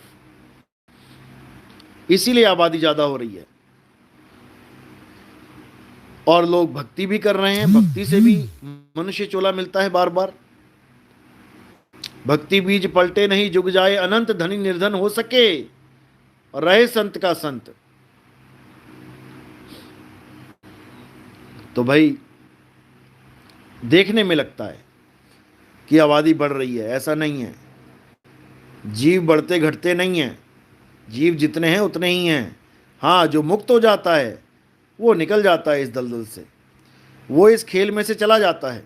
S1: इसीलिए आबादी ज्यादा हो रही है। और लोग भक्ति भी कर रहे हैं, भक्ति से भी मनुष्य चोला मिलता है बार बार। भक्ति बीज पलटे नहीं, जुग जाए अनंत, धनी निर्धन हो सके और रहे संत का संत। तो भाई देखने में लगता है कि आबादी बढ़ रही है, ऐसा नहीं है। जीव बढ़ते घटते नहीं हैं, जीव जितने हैं उतने ही हैं। हाँ, जो मुक्त हो जाता है वो निकल जाता है इस दलदल से, वो इस खेल में से चला जाता है।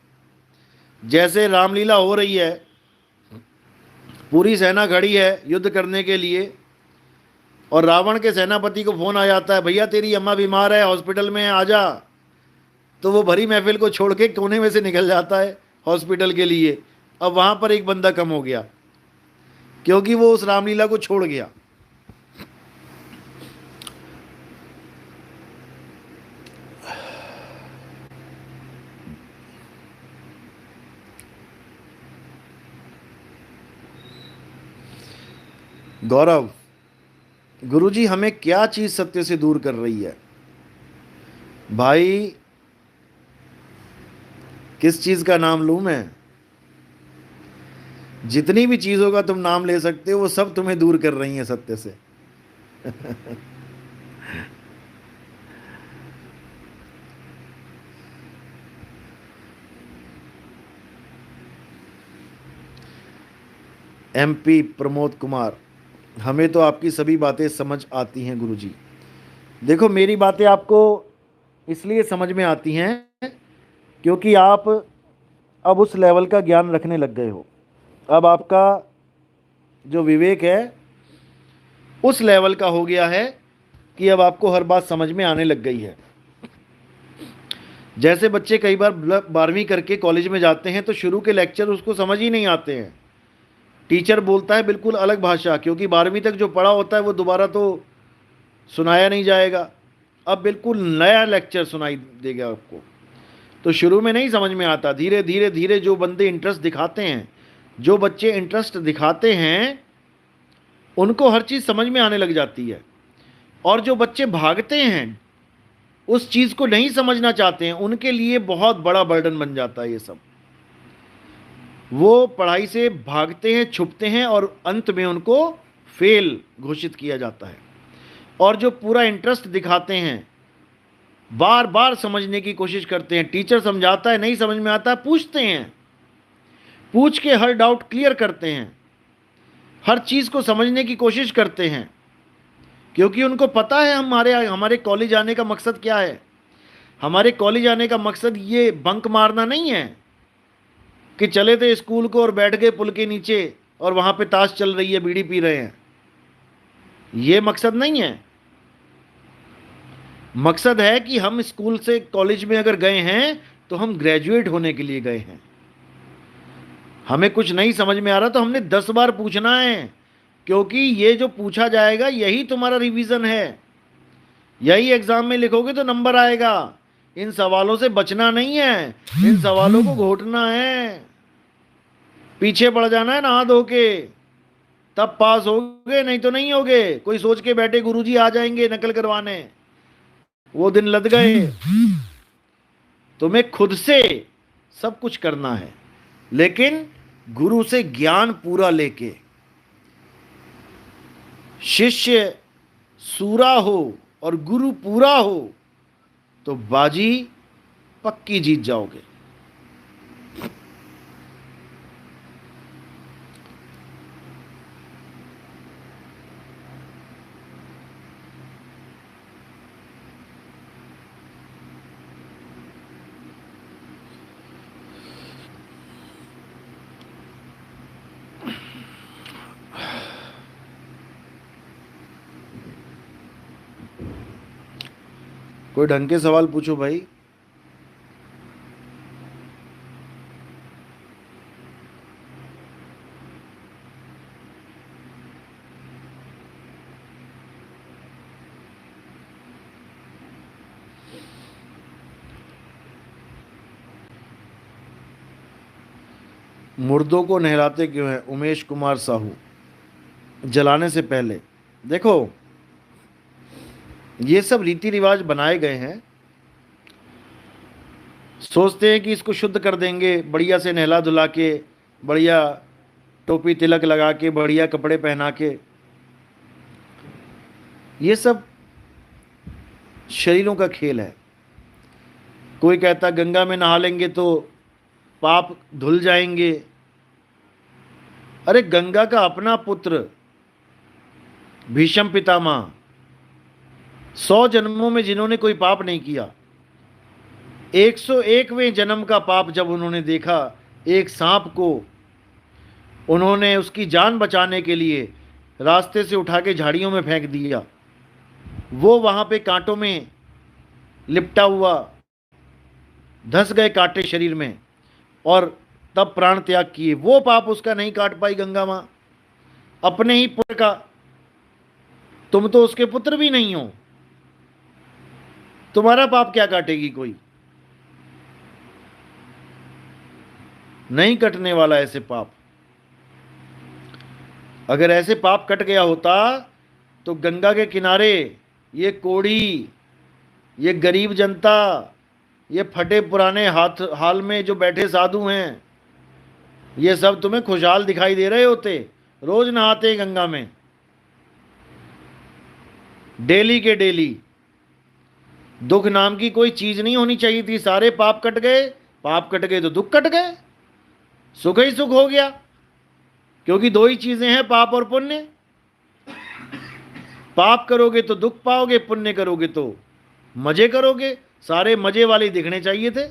S1: जैसे रामलीला हो रही है, पूरी सेना खड़ी है युद्ध करने के लिए, और रावण के सेनापति को फोन आ जाता है, भैया तेरी अम्मा बीमार है, हॉस्पिटल में है, आजा। तो वो भरी महफिल को छोड़ के कोने में से निकल जाता है हॉस्पिटल के लिए। अब वहां पर एक बंदा कम हो गया, क्योंकि वो उस रामलीला को छोड़ गया। गौरव, गुरुजी हमें क्या चीज सत्य से दूर कर रही है? भाई किस चीज का नाम लूं मैं? जितनी भी चीजों का तुम नाम ले सकते हो वो सब तुम्हें दूर कर रही हैं सत्य से। MP प्रमोद कुमार, हमें तो आपकी सभी बातें समझ आती हैं गुरुजी। देखो, मेरी बातें आपको इसलिए समझ में आती हैं क्योंकि आप अब उस लेवल का ज्ञान रखने लग गए हो। अब आपका जो विवेक है उस लेवल का हो गया है कि अब आपको हर बात समझ में आने लग गई है। जैसे बच्चे कई बार 12वीं करके कॉलेज में जाते हैं तो शुरू के लेक्चर उसको समझ ही नहीं आते हैं। टीचर बोलता है बिल्कुल अलग भाषा, क्योंकि 12वीं तक जो पढ़ा होता है वो दोबारा तो सुनाया नहीं जाएगा। अब बिल्कुल नया लेक्चर सुनाई देगा आपको। तो शुरू में नहीं समझ में आता, धीरे धीरे धीरे जो बंदे इंटरेस्ट दिखाते हैं, जो बच्चे इंटरेस्ट दिखाते हैं, उनको हर चीज़ समझ में आने लग जाती है। और जो बच्चे भागते हैं, उस चीज़ को नहीं समझना चाहते हैं, उनके लिए बहुत बड़ा बर्डन बन जाता है ये सब। वो पढ़ाई से भागते हैं, छुपते हैं, और अंत में उनको फेल घोषित किया जाता है। और जो पूरा इंटरेस्ट दिखाते हैं, बार बार समझने की कोशिश करते हैं, टीचर समझाता है नहीं समझ में आता, पूछते हैं, पूछ के हर डाउट क्लियर करते हैं, हर चीज़ को समझने की कोशिश करते हैं, क्योंकि उनको पता है हमारे कॉलेज आने का मकसद क्या है। हमारे कॉलेज आने का मकसद ये बंक मारना नहीं है कि चले थे स्कूल को और बैठ गए पुल के नीचे और वहाँ पे ताश चल रही है, बीड़ी पी रहे हैं। ये मकसद नहीं है। मकसद है कि हम स्कूल से कॉलेज में अगर गए हैं तो हम ग्रेजुएट होने के लिए गए हैं। हमें कुछ नहीं समझ में आ रहा तो हमने 10 बार पूछना है, क्योंकि ये जो पूछा जाएगा यही तुम्हारा रिवीजन है। यही एग्जाम में लिखोगे तो नंबर आएगा। इन सवालों से बचना नहीं है, इन सवालों को घोटना है, पीछे पड़ जाना है नहा धो के, तब पास होगे, नहीं तो नहीं होगे। कोई सोच के बैठे गुरुजी आ जाएंगे नकल करवाने, वो दिन लद गए। तुम्हें खुद से सब कुछ करना है, लेकिन गुरु से ज्ञान पूरा लेके। शिष्य सूरा हो और गुरु पूरा हो तो बाजी पक्की जीत जाओगे। कोई ढंग के सवाल पूछो भाई। मुर्दों को नहलाते क्यों हैं? उमेश कुमार साहू। जलाने से पहले देखो, ये सब रीति रिवाज बनाए गए हैं। सोचते हैं कि इसको शुद्ध कर देंगे, बढ़िया से नहला धुला के, बढ़िया टोपी तिलक लगा के, बढ़िया कपड़े पहना के। ये सब शरीरों का खेल है। कोई कहता गंगा में नहा लेंगे तो पाप धुल जाएंगे। अरे गंगा का अपना पुत्र भीष्म पितामह, 100 जन्मों में जिन्होंने कोई पाप नहीं किया, 101वें जन्म का पाप जब उन्होंने देखा एक सांप को उन्होंने उसकी जान बचाने के लिए रास्ते से उठा के झाड़ियों में फेंक दिया। वो वहां पे कांटों में लिपटा हुआ, धंस गए कांटे शरीर में, और तब प्राण त्याग किए। वो पाप उसका नहीं काट पाई गंगा मां, अपने ही पुत्र का। तुम तो उसके पुत्र भी नहीं हो, तुम्हारा पाप क्या काटेगी कोई? नहीं कटने वाला ऐसे पाप। अगर ऐसे पाप कट गया होता तो गंगा के किनारे ये कोढ़ी, ये गरीब जनता, ये फटे पुराने हाथ हाल में जो बैठे साधु हैं, ये सब तुम्हें खुशहाल दिखाई दे रहे होते। रोज नहाते हैं गंगा में, डेली के डेली। दुख नाम की कोई चीज नहीं होनी चाहिए थी। सारे पाप कट गए। पाप कट गए तो दुख कट गए, सुख ही सुख हो गया। क्योंकि दो ही चीजें हैं, पाप और पुण्य। पाप करोगे तो दुख पाओगे, पुण्य करोगे तो मजे करोगे। सारे मजे वाले दिखने चाहिए थे,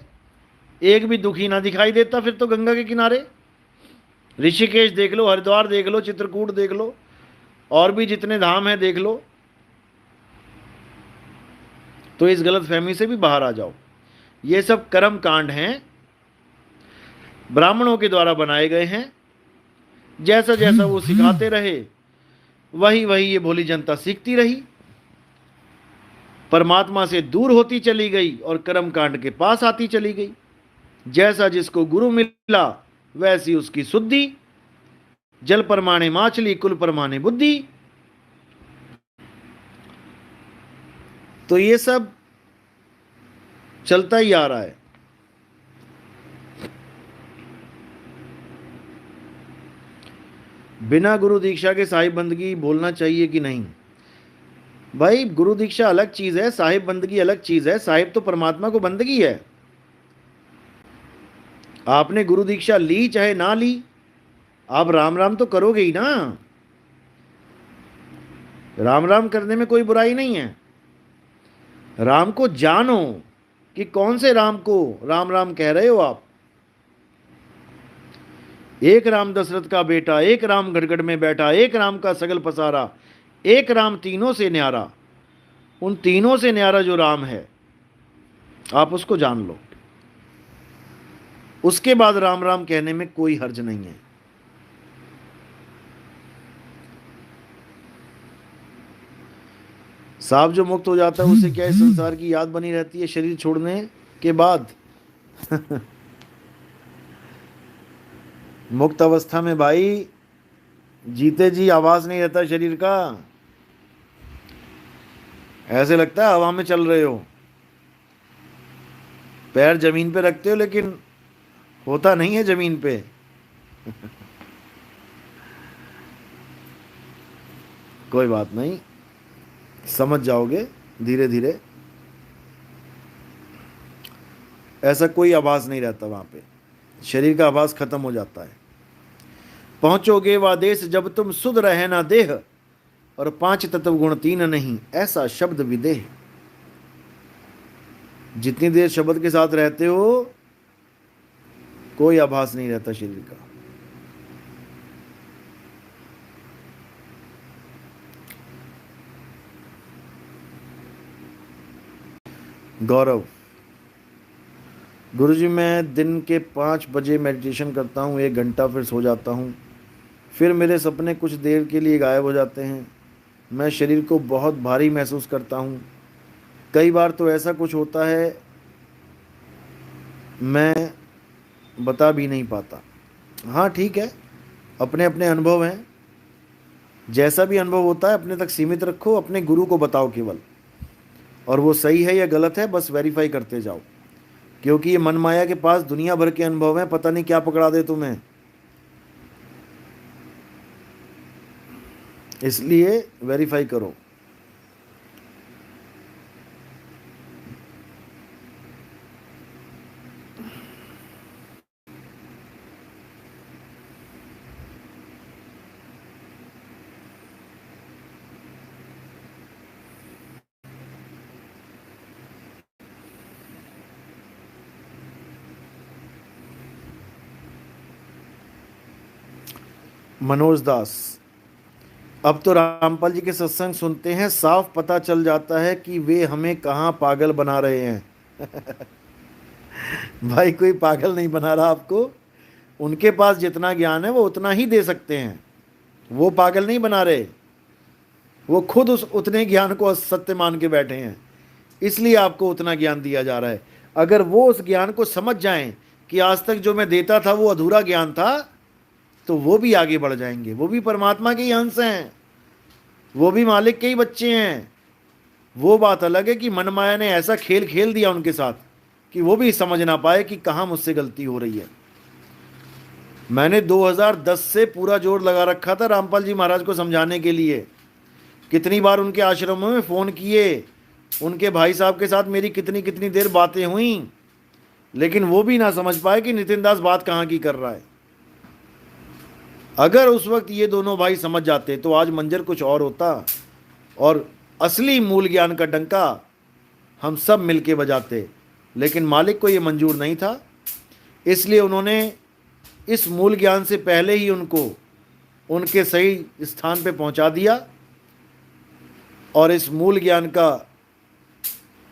S1: एक भी दुखी ना दिखाई देता फिर तो गंगा के किनारे। ऋषिकेश देख लो, हरिद्वार देख लो, चित्रकूट देख लो, और भी जितने धाम हैं देख लो। तो इस गलत फहमी से भी बाहर आ जाओ। ये सब कर्म कांड हैं, ब्राह्मणों के द्वारा बनाए गए हैं। जैसा जैसा वो सिखाते रहे, वही वही ये भोली जनता सीखती रही, परमात्मा से दूर होती चली गई और कर्म कांड के पास आती चली गई। जैसा जिसको गुरु मिला वैसी उसकी शुद्धि। जल परमाणे माछली, कुल परमाणे बुद्धि। तो ये सब चलता ही आ रहा है। बिना गुरु दीक्षा के साहिब बंदगी बोलना चाहिए कि नहीं? भाई, गुरु दीक्षा अलग चीज है, साहिब बंदगी अलग चीज है। साहिब तो परमात्मा को बंदगी है। आपने गुरु दीक्षा ली चाहे ना ली, आप राम राम तो करोगे ही ना। राम राम करने में कोई बुराई नहीं है। राम को जानो कि कौन से राम को राम राम कह रहे हो आप। एक राम दशरथ का बेटा, एक राम गड़गड़ में बैठा, एक राम का सगल पसारा, एक राम तीनों से न्यारा। उन तीनों से न्यारा जो राम है, आप उसको जान लो। उसके बाद राम राम कहने में कोई हर्ज नहीं है। सांप जो मुक्त हो जाता है उसे क्या इस संसार की याद बनी रहती है शरीर छोड़ने के बाद? मुक्त अवस्था में भाई जीते जी आवाज नहीं रहता शरीर का। ऐसे लगता है हवा में चल रहे हो, पैर जमीन पे रखते हो लेकिन होता नहीं है जमीन पे। कोई बात नहीं, समझ जाओगे धीरे धीरे। ऐसा कोई आवाज नहीं रहता वहां पे, शरीर का आवाज खत्म हो जाता है। पहुंचोगे वह देश जब तुम सुध रहे ना देह, और पांच तत्व गुण तीन नहीं, ऐसा शब्द विदेह। जितनी देर शब्द के साथ रहते हो कोई आभास नहीं रहता शरीर का। गौरव, गुरुजी मैं दिन के 5 बजे मेडिटेशन करता हूँ, 1 घंटा, फिर सो जाता हूँ। फिर मेरे सपने कुछ देर के लिए गायब हो जाते हैं। मैं शरीर को बहुत भारी महसूस करता हूँ। कई बार तो ऐसा कुछ होता है मैं बता भी नहीं पाता। हाँ ठीक है, अपने अपने अनुभव हैं। जैसा भी अनुभव होता है अपने तक सीमित रखो, अपने गुरु को बताओ केवल। और वो सही है या गलत है बस वेरीफाई करते जाओ। क्योंकि ये मन माया के पास दुनिया भर के अनुभव हैं, पता नहीं क्या पकड़ा दे तुम्हें। इसलिए वेरीफाई करो। मनोज दास, अब तो रामपाल जी के सत्संग सुनते हैं, साफ पता चल जाता है कि वे हमें कहाँ पागल बना रहे हैं। भाई कोई पागल नहीं बना रहा आपको, उनके पास जितना ज्ञान है वो उतना ही दे सकते हैं, वो पागल नहीं बना रहे, वो खुद उस उतने ज्ञान को सत्य मान के बैठे हैं, इसलिए आपको उतना ज्ञान दिया जा रहा है। अगर वो उस ज्ञान को समझ जाएं कि आज तक जो मैं देता था वो अधूरा ज्ञान था, तो वो भी आगे बढ़ जाएंगे। वो भी परमात्मा के ही अंश हैं, वो भी मालिक के ही बच्चे हैं। वो बात अलग है कि मन माया ने ऐसा खेल खेल दिया उनके साथ कि वो भी समझ ना पाए कि कहाँ मुझसे गलती हो रही है। मैंने 2010 से पूरा जोर लगा रखा था रामपाल जी महाराज को समझाने के लिए। कितनी बार उनके आश्रमों में फ़ोन किए, उनके भाई साहब के साथ मेरी कितनी कितनी देर बातें हुई, लेकिन वो भी ना समझ पाए कि नितिन दास बात कहाँ की कर रहा है। अगर उस वक्त ये दोनों भाई समझ जाते तो आज मंजर कुछ और होता, और असली मूल ज्ञान का डंका हम सब मिलके बजाते। लेकिन मालिक को ये मंजूर नहीं था, इसलिए उन्होंने इस मूल ज्ञान से पहले ही उनको उनके सही स्थान पे पहुंचा दिया, और इस मूल ज्ञान का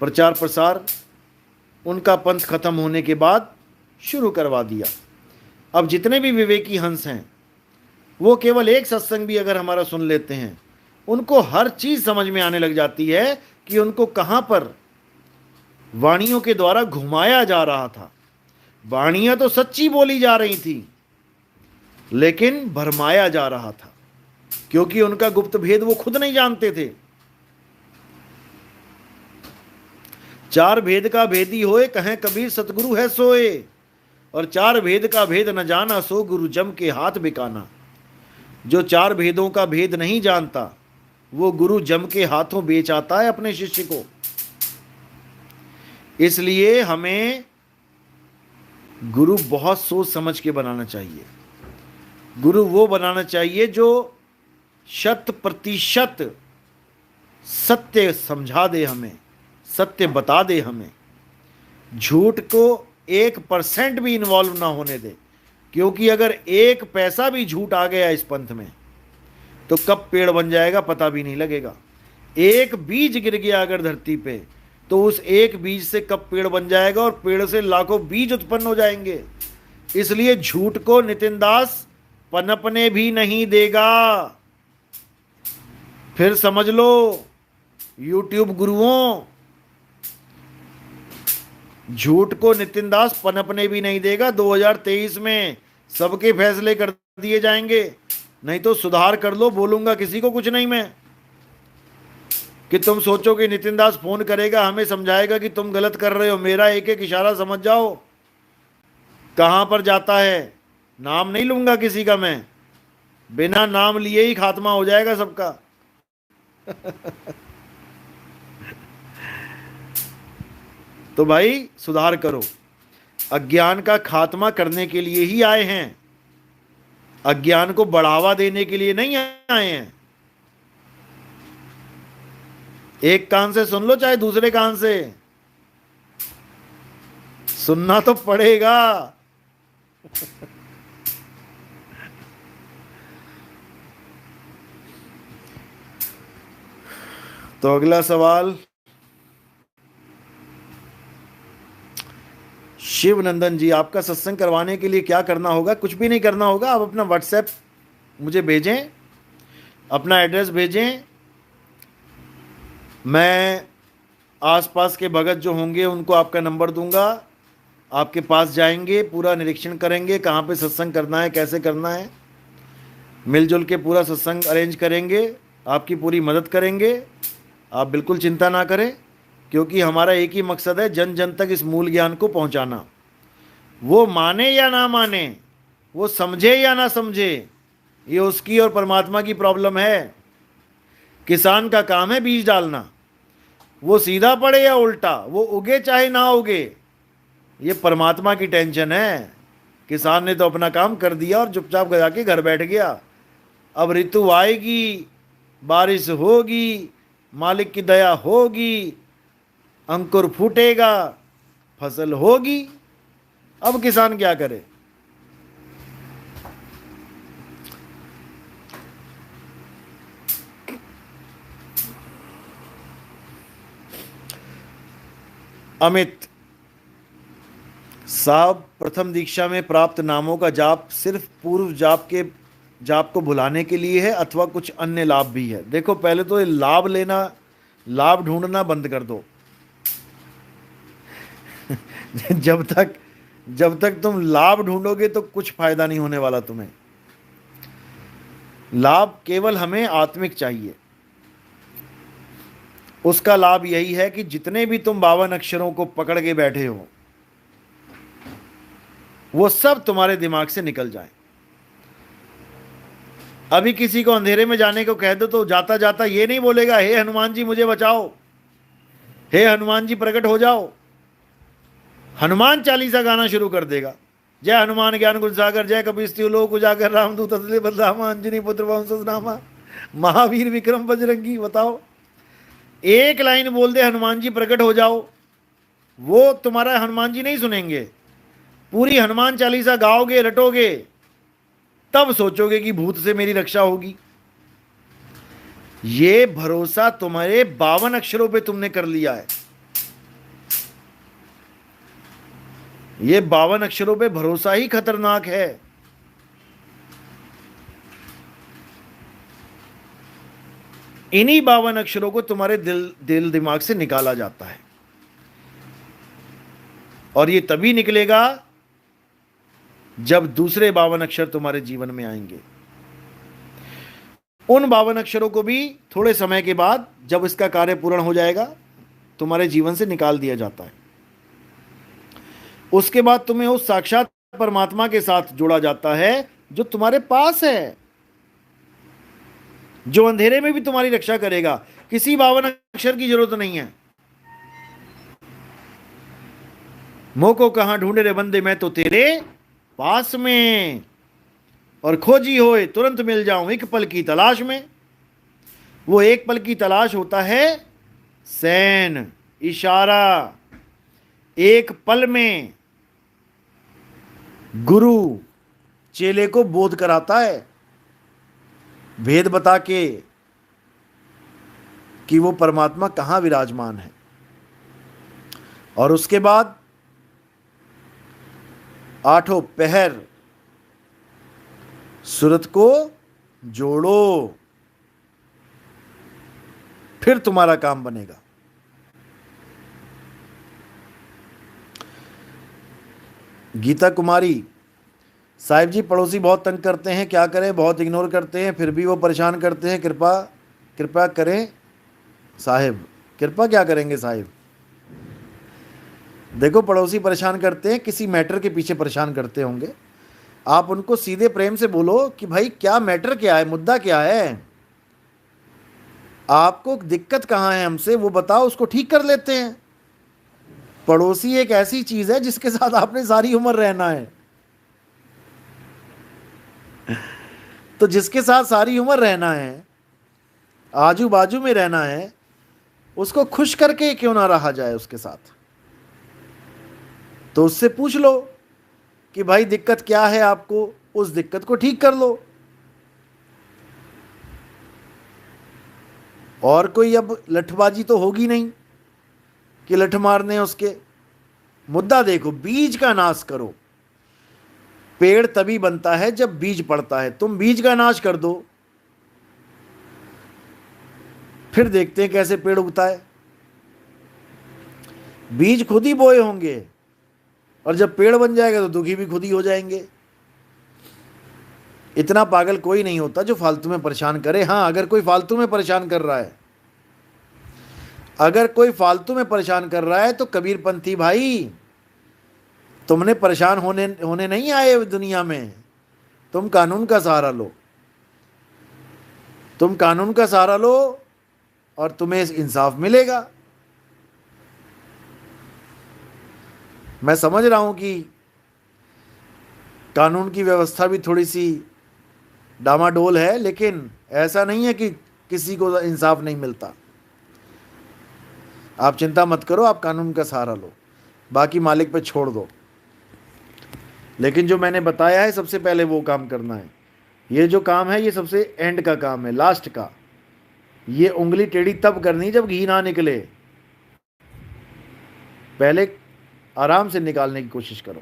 S1: प्रचार प्रसार उनका पंथ खत्म होने के बाद शुरू करवा दिया। अब जितने भी विवेकी हंस हैं वो केवल एक सत्संग भी अगर हमारा सुन लेते हैं, उनको हर चीज़ समझ में आने लग जाती है कि उनको कहाँ पर वाणियों के द्वारा घुमाया जा रहा था। वाणियाँ तो सच्ची बोली जा रही थी, लेकिन भरमाया जा रहा था, क्योंकि उनका गुप्त भेद वो खुद नहीं जानते थे। चार भेद का भेदी होए, कहें कबीर सतगुरु है सोए, और चार भेद का भेद न जाना, सो गुरु जम के हाथ बिकाना। जो चार भेदों का भेद नहीं जानता वो गुरु जम के हाथों बेच आता है अपने शिष्य को। इसलिए हमें गुरु बहुत सोच समझ के बनाना चाहिए। गुरु वो बनाना चाहिए जो 100% सत्य समझा दे, हमें सत्य बता दे, हमें झूठ को 1% भी इन्वॉल्व ना होने दे। क्योंकि अगर 1 पैसा भी झूठ आ गया इस पंथ में तो कब पेड़ बन जाएगा पता भी नहीं लगेगा। एक बीज गिर गया अगर धरती पे तो उस एक बीज से कब पेड़ बन जाएगा, और पेड़ से लाखों बीज उत्पन्न हो जाएंगे। इसलिए झूठ को नितिन दास पनपने भी नहीं देगा। फिर समझ लो यूट्यूब गुरुओं, झूठ को नितिन दास पनपने भी नहीं देगा। 2023 में सबके फैसले कर दिए जाएंगे। नहीं तो सुधार कर लो, बोलूंगा किसी को कुछ नहीं मैं, कि तुम सोचो कि नितिन दास फोन करेगा, हमें समझाएगा कि तुम गलत कर रहे हो। मेरा एक एक इशारा समझ जाओ कहां पर जाता है। नाम नहीं लूंगा किसी का मैं, बिना नाम लिए ही खात्मा हो जाएगा सबका। तो भाई सुधार करो। अज्ञान का खात्मा करने के लिए ही आए हैं, अज्ञान को बढ़ावा देने के लिए नहीं आए हैं। एक कान से सुन लो चाहे दूसरे कान से, सुनना तो पड़ेगा। तो अगला सवाल शिवनंदन जी, आपका सत्संग करवाने के लिए क्या करना होगा? कुछ भी नहीं करना होगा। आप अपना व्हाट्सएप मुझे भेजें, अपना एड्रेस भेजें, मैं आसपास के भगत जो होंगे उनको आपका नंबर दूंगा, आपके पास जाएंगे, पूरा निरीक्षण करेंगे कहाँ पे सत्संग करना है, कैसे करना है, मिलजुल के पूरा सत्संग अरेंज करेंगे, आपकी पूरी मदद करेंगे। आप बिल्कुल चिंता ना करें, क्योंकि हमारा एक ही मकसद है, जन जन तक इस मूल ज्ञान को पहुंचाना। वो माने या ना माने, वो समझे या ना समझे, ये उसकी और परमात्मा की प्रॉब्लम है। किसान का काम है बीज डालना, वो सीधा पड़े या उल्टा, वो उगे चाहे ना उगे, ये परमात्मा की टेंशन है। किसान ने तो अपना काम कर दिया और चुपचाप जाके घर बैठ गया। अब ऋतु आएगी, बारिश होगी, मालिक की दया होगी, अंकुर फूटेगा, फसल होगी। अब किसान क्या करे? अमित साहब, प्रथम दीक्षा में प्राप्त नामों का जाप सिर्फ पूर्व जाप को भुलाने के लिए है अथवा कुछ अन्य लाभ भी है? देखो, पहले तो ये लाभ ढूंढना बंद कर दो। जब तक तुम लाभ ढूंढोगे तो कुछ फायदा नहीं होने वाला तुम्हें। लाभ केवल हमें आत्मिक चाहिए। उसका लाभ यही है कि जितने भी तुम 52 अक्षरों को पकड़ के बैठे हो वो सब तुम्हारे दिमाग से निकल जाए। अभी किसी को अंधेरे में जाने को कह दो तो जाता जाता ये नहीं बोलेगा हे हनुमान जी मुझे बचाओ, हे हनुमान जी प्रकट हो जाओ। हनुमान चालीसा गाना शुरू कर देगा। जय हनुमान ज्ञान गुण सागर, जय कपीस लोक उजागर, रामदूत असले बलरामा, अंजनी पुत्र वंशनामा, महावीर विक्रम बजरंगी। बताओ, एक लाइन बोल दे हनुमान जी प्रकट हो जाओ, वो तुम्हारा हनुमान जी नहीं सुनेंगे। पूरी हनुमान चालीसा गाओगे, रटोगे, तब सोचोगे कि भूत से मेरी रक्षा होगी। ये भरोसा तुम्हारे 52 अक्षरों पे तुमने कर लिया है। ये 52 अक्षरों पे भरोसा ही खतरनाक है। इन्हीं 52 अक्षरों को तुम्हारे दिल दिमाग से निकाला जाता है, और ये तभी निकलेगा जब दूसरे 52 अक्षर तुम्हारे जीवन में आएंगे। उन 52 अक्षरों को भी थोड़े समय के बाद, जब इसका कार्य पूर्ण हो जाएगा, तुम्हारे जीवन से निकाल दिया जाता है। उसके बाद तुम्हें उस साक्षात परमात्मा के साथ जोड़ा जाता है जो तुम्हारे पास है, जो अंधेरे में भी तुम्हारी रक्षा करेगा। किसी 52 अक्षर की जरूरत नहीं है। मोह को कहां ढूंढे रे बंदे, मैं तो तेरे पास में, और खोजी होए तुरंत मिल जाऊं एक पल की तलाश में। वो एक पल की तलाश होता है सैन, इशारा। एक पल में गुरु चेले को बोध कराता है, भेद बता के कि वो परमात्मा कहां विराजमान है। और उसके बाद 8 पहर सूरत को जोड़ो, फिर तुम्हारा काम बनेगा। गीता कुमारी साहिब जी, पड़ोसी बहुत तंग करते हैं, क्या करें, बहुत इग्नोर करते हैं, फिर भी वो परेशान करते हैं, कृपा करें साहिब। कृपा क्या करेंगे साहिब? देखो, पड़ोसी परेशान करते हैं, किसी मैटर के पीछे परेशान करते होंगे। आप उनको सीधे प्रेम से बोलो कि भाई क्या मैटर क्या है, मुद्दा क्या है, आपको दिक्कत कहाँ है हमसे, वो बताओ, उसको ठीक कर लेते हैं। पड़ोसी एक ऐसी चीज है जिसके साथ आपने सारी उम्र रहना है। तो जिसके साथ सारी उम्र रहना है, आजू बाजू में रहना है, उसको खुश करके क्यों ना रहा जाए उसके साथ। तो उससे पूछ लो कि भाई दिक्कत क्या है आपको, उस दिक्कत को ठीक कर लो। और कोई अब लठबाजी तो होगी नहीं कि लठ मारने उसके। मुद्दा देखो, बीज का नाश करो। पेड़ तभी बनता है जब बीज पड़ता है। तुम बीज का नाश कर दो, फिर देखते हैं कैसे पेड़ उगता है। बीज खुद ही बोए होंगे, और जब पेड़ बन जाएगा तो दुखी भी खुद ही हो जाएंगे। इतना पागल कोई नहीं होता जो फालतू में परेशान करे। हाँ, अगर कोई फालतू में परेशान कर रहा है, अगर कोई फालतू में परेशान कर रहा है तो कबीरपंथी भाई, तुमने परेशान होने नहीं आए दुनिया में। तुम कानून का सहारा लो, तुम कानून का सहारा लो और तुम्हें इंसाफ मिलेगा। मैं समझ रहा हूं कि कानून की व्यवस्था भी थोड़ी सी डामाडोल है, लेकिन ऐसा नहीं है कि किसी को इंसाफ नहीं मिलता। आप चिंता मत करो, आप कानून का सहारा लो, बाकी मालिक पे छोड़ दो। लेकिन जो मैंने बताया है, सबसे पहले वो काम करना है। ये जो काम है ये सबसे एंड का काम है, लास्ट का। ये उंगली टेढ़ी तब करनी जब घी ना निकले। पहले आराम से निकालने की कोशिश करो।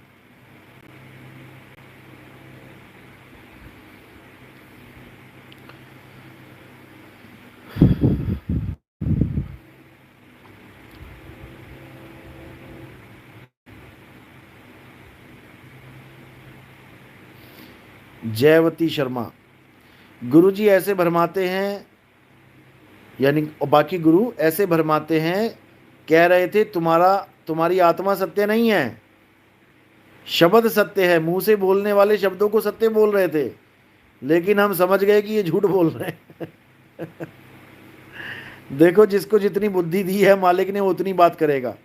S1: जयवती शर्मा, गुरुजी ऐसे भरमाते हैं, यानी बाकी गुरु ऐसे भरमाते हैं, कह रहे थे तुम्हारी आत्मा सत्य नहीं है, शब्द सत्य है। मुंह से बोलने वाले शब्दों को सत्य बोल रहे थे, लेकिन हम समझ गए कि ये झूठ बोल रहे हैं। देखो, जिसको जितनी बुद्धि दी है मालिक ने, वो उतनी बात करेगा।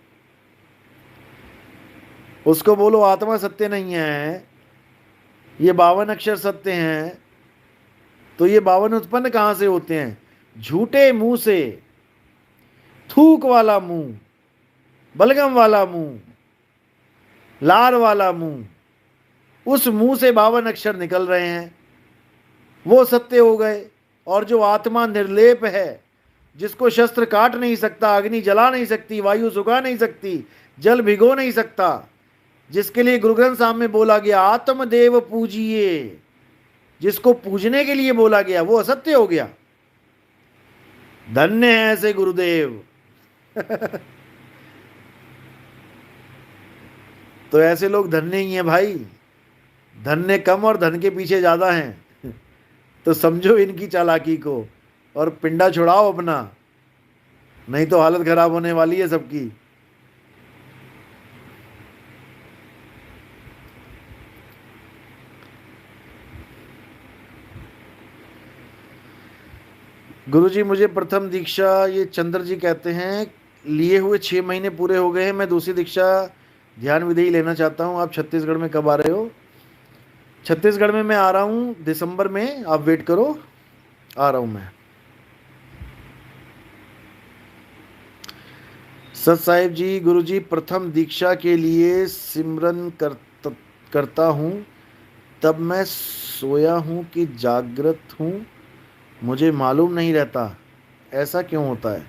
S1: उसको बोलो आत्मा सत्य नहीं है, ये 52 अक्षर सत्य हैं, तो ये 52 उत्पन्न कहां से होते हैं? झूठे मुंह से, थूक वाला मुंह, बलगम वाला मुंह, लार वाला मुंह, उस मुंह से 52 अक्षर निकल रहे हैं, वो सत्य हो गए। और जो आत्मा निर्लेप है, जिसको शस्त्र काट नहीं सकता, अग्नि जला नहीं सकती, वायु सुखा नहीं सकती, जल भिगो नहीं सकता, जिसके लिए गुरु ग्रंथ साहब में बोला गया आत्मदेव पूजिए, जिसको पूजने के लिए बोला गया, वो असत्य हो गया। धन्य है ऐसे गुरुदेव। तो ऐसे लोग धन्य ही हैं भाई, धन्य कम और धन के पीछे ज्यादा हैं। तो समझो इनकी चालाकी को और पिंडा छुड़ाओ अपना, नहीं तो हालत खराब होने वाली है सबकी। गुरुजी मुझे प्रथम दीक्षा, ये चंद्र जी कहते हैं, लिए हुए 6 महीने पूरे हो गए हैं। मैं दूसरी दीक्षा ध्यान विधि लेना चाहता हूँ। आप छत्तीसगढ़ में कब आ रहे हो? छत्तीसगढ़ में मैं आ रहा हूँ दिसंबर में, आप वेट करो, आ रहा हूँ मैं। सत साहिब जी, गुरुजी प्रथम दीक्षा के लिए सिमरन करता हूँ, तब मैं सोया हूँ कि जागृत हूँ मुझे मालूम नहीं रहता, ऐसा क्यों होता है?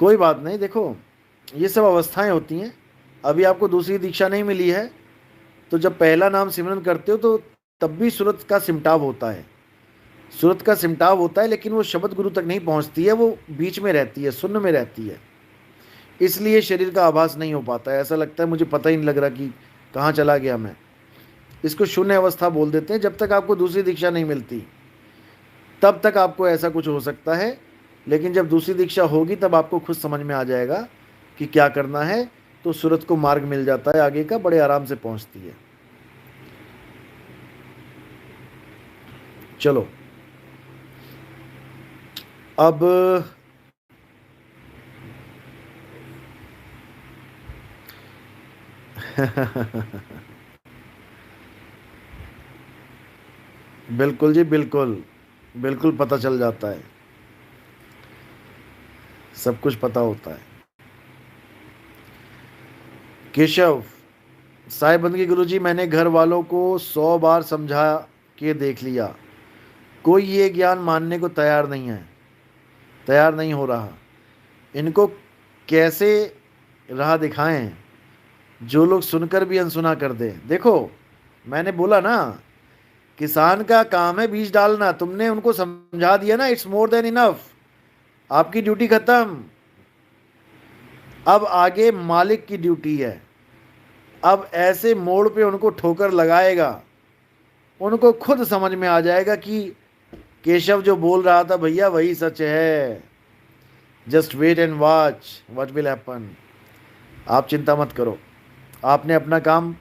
S1: कोई बात नहीं, देखो ये सब अवस्थाएं होती हैं। अभी आपको दूसरी दीक्षा नहीं मिली है, तो जब पहला नाम सिमरन करते हो तो तब भी सूरत का सिमटाव होता है, सूरत का सिमटाव होता है, लेकिन वो शब्द गुरु तक नहीं पहुंचती है, वो बीच में रहती है, शून्य में रहती है, इसलिए शरीर का आभास नहीं हो पाता है। ऐसा लगता है मुझे पता ही नहीं लग रहा कि कहाँ चला गया मैं। इसको शून्य अवस्था बोल देते हैं। जब तक आपको दूसरी दीक्षा नहीं मिलती तब तक आपको ऐसा कुछ हो सकता है, लेकिन जब दूसरी दीक्षा होगी तब आपको खुद समझ में आ जाएगा कि क्या करना है, तो सूरत को मार्ग मिल जाता है आगे का, बड़े आराम से पहुंचती है। चलो अब बिल्कुल जी, बिल्कुल बिल्कुल पता चल जाता है, सब कुछ पता होता है। केशव, साहिब बंदगी गुरुजी, मैंने घर वालों को 100 बार समझा के देख लिया, कोई ये ज्ञान मानने को तैयार नहीं हो रहा। इनको कैसे राह दिखाएं जो लोग सुनकर भी अनसुना कर दे? देखो मैंने बोला ना, किसान का काम है बीज डालना, तुमने उनको समझा दिया ना, इट्स मोर देन इनफ, आपकी ड्यूटी खत्म। अब आगे मालिक की ड्यूटी है। अब ऐसे मोड़ पे उनको ठोकर लगाएगा, उनको खुद समझ में आ जाएगा कि केशव जो बोल रहा था भैया वही सच है। Just wait and watch what will happen. आप चिंता मत करो, आपने अपना काम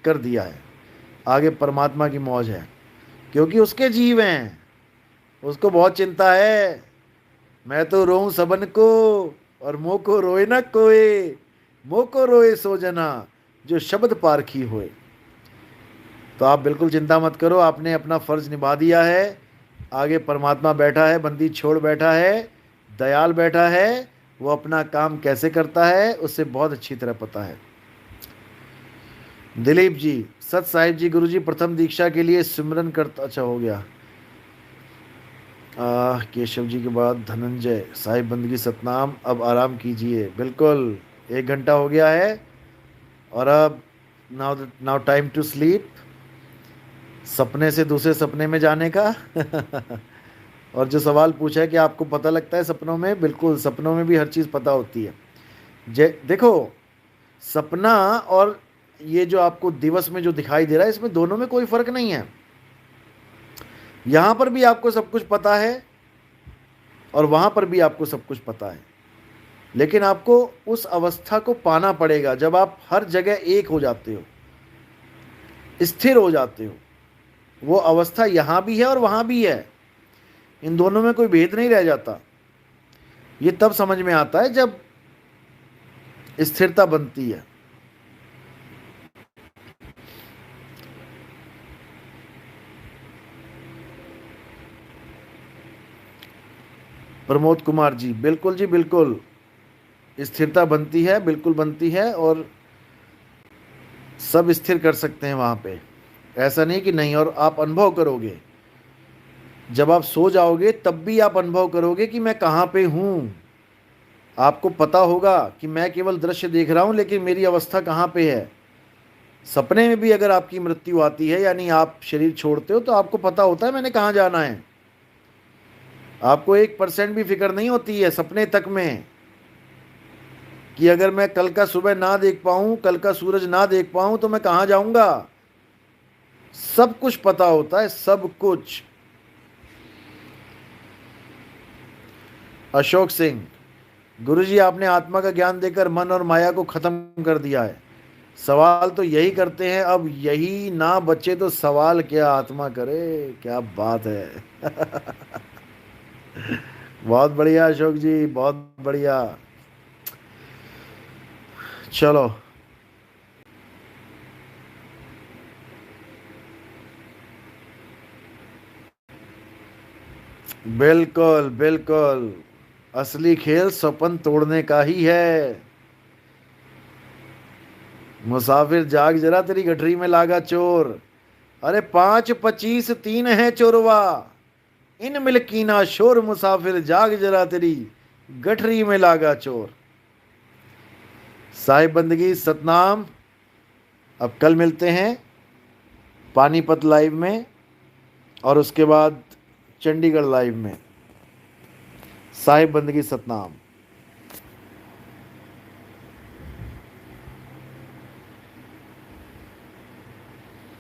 S1: कर दिया है, आगे परमात्मा की मौज है, क्योंकि उसके जीव हैं, उसको बहुत चिंता है। मैं तो रोऊं सबन को और मोह को रोए न कोई, मोह को रोए सो जना जो शब्द पारखी होए। तो आप बिल्कुल चिंता मत करो, आपने अपना फर्ज निभा दिया है। आगे परमात्मा बैठा है, बंदी छोड़ बैठा है, दयाल बैठा है, वो अपना काम कैसे करता है उससे बहुत अच्छी तरह पता है। दिलीप जी, सत साहिब जी, गुरुजी प्रथम दीक्षा के लिए सिमरन करता, अच्छा हो गया। केशव जी के बाद धनंजय, साहिब बंदगी सतनाम, अब आराम कीजिए। बिल्कुल, 1 घंटा हो गया है और अब now now time to sleep, सपने से दूसरे सपने में जाने का। और जो सवाल पूछा है कि आपको पता लगता है सपनों में, बिल्कुल सपनों में भी हर चीज़ पता होती है। देखो, सपना और ये जो आपको दिवस में जो दिखाई दे रहा है, इसमें दोनों में कोई फर्क नहीं है। यहां पर भी आपको सब कुछ पता है और वहां पर भी आपको सब कुछ पता है, लेकिन आपको उस अवस्था को पाना पड़ेगा जब आप हर जगह एक हो जाते हो, स्थिर हो जाते हो। वो अवस्था यहां भी है और वहां भी है, इन दोनों में कोई भेद नहीं रह जाता। ये तब समझ में आता है जब स्थिरता बनती है। प्रमोद कुमार जी, बिल्कुल जी बिल्कुल, स्थिरता बनती है, बिल्कुल बनती है, और सब स्थिर कर सकते हैं वहां पे, ऐसा नहीं कि नहीं। और आप अनुभव करोगे, जब आप सो जाओगे तब भी आप अनुभव करोगे कि मैं कहाँ पे हूँ। आपको पता होगा कि मैं केवल दृश्य देख रहा हूँ, लेकिन मेरी अवस्था कहाँ पे है। सपने में भी अगर आपकी मृत्यु आती है, यानी आप शरीर छोड़ते हो, तो आपको पता होता है मैंने कहाँ जाना है। आपको 1% भी फिक्र नहीं होती है सपने तक में कि अगर मैं कल का सुबह ना देख पाऊँ, कल का सूरज ना देख पाऊँ, तो मैं कहाँ जाऊँगा। सब कुछ पता होता है, सब कुछ। अशोक सिंह, गुरुजी आपने आत्मा का ज्ञान देकर मन और माया को खत्म कर दिया है। सवाल तो यही करते हैं, अब यही ना बचे तो सवाल क्या आत्मा करे। क्या बात है। बहुत बढ़िया अशोक जी, बहुत बढ़िया। चलो, बिल्कुल बिल्कुल, असली खेल सपन तोड़ने का ही है। मुसाफिर जाग जरा, तेरी गठरी में लागा चोर। अरे 5-25-3 है चोरवा, इन मिल्कीना शोर, मुसाफिर जाग जरा, तेरी गठरी में लागा चोर। साहिब बंदगी सतनाम। अब कल मिलते हैं पानीपत लाइव में, और उसके बाद चंडीगढ़ लाइव में। साहिब बंदगी सतनाम।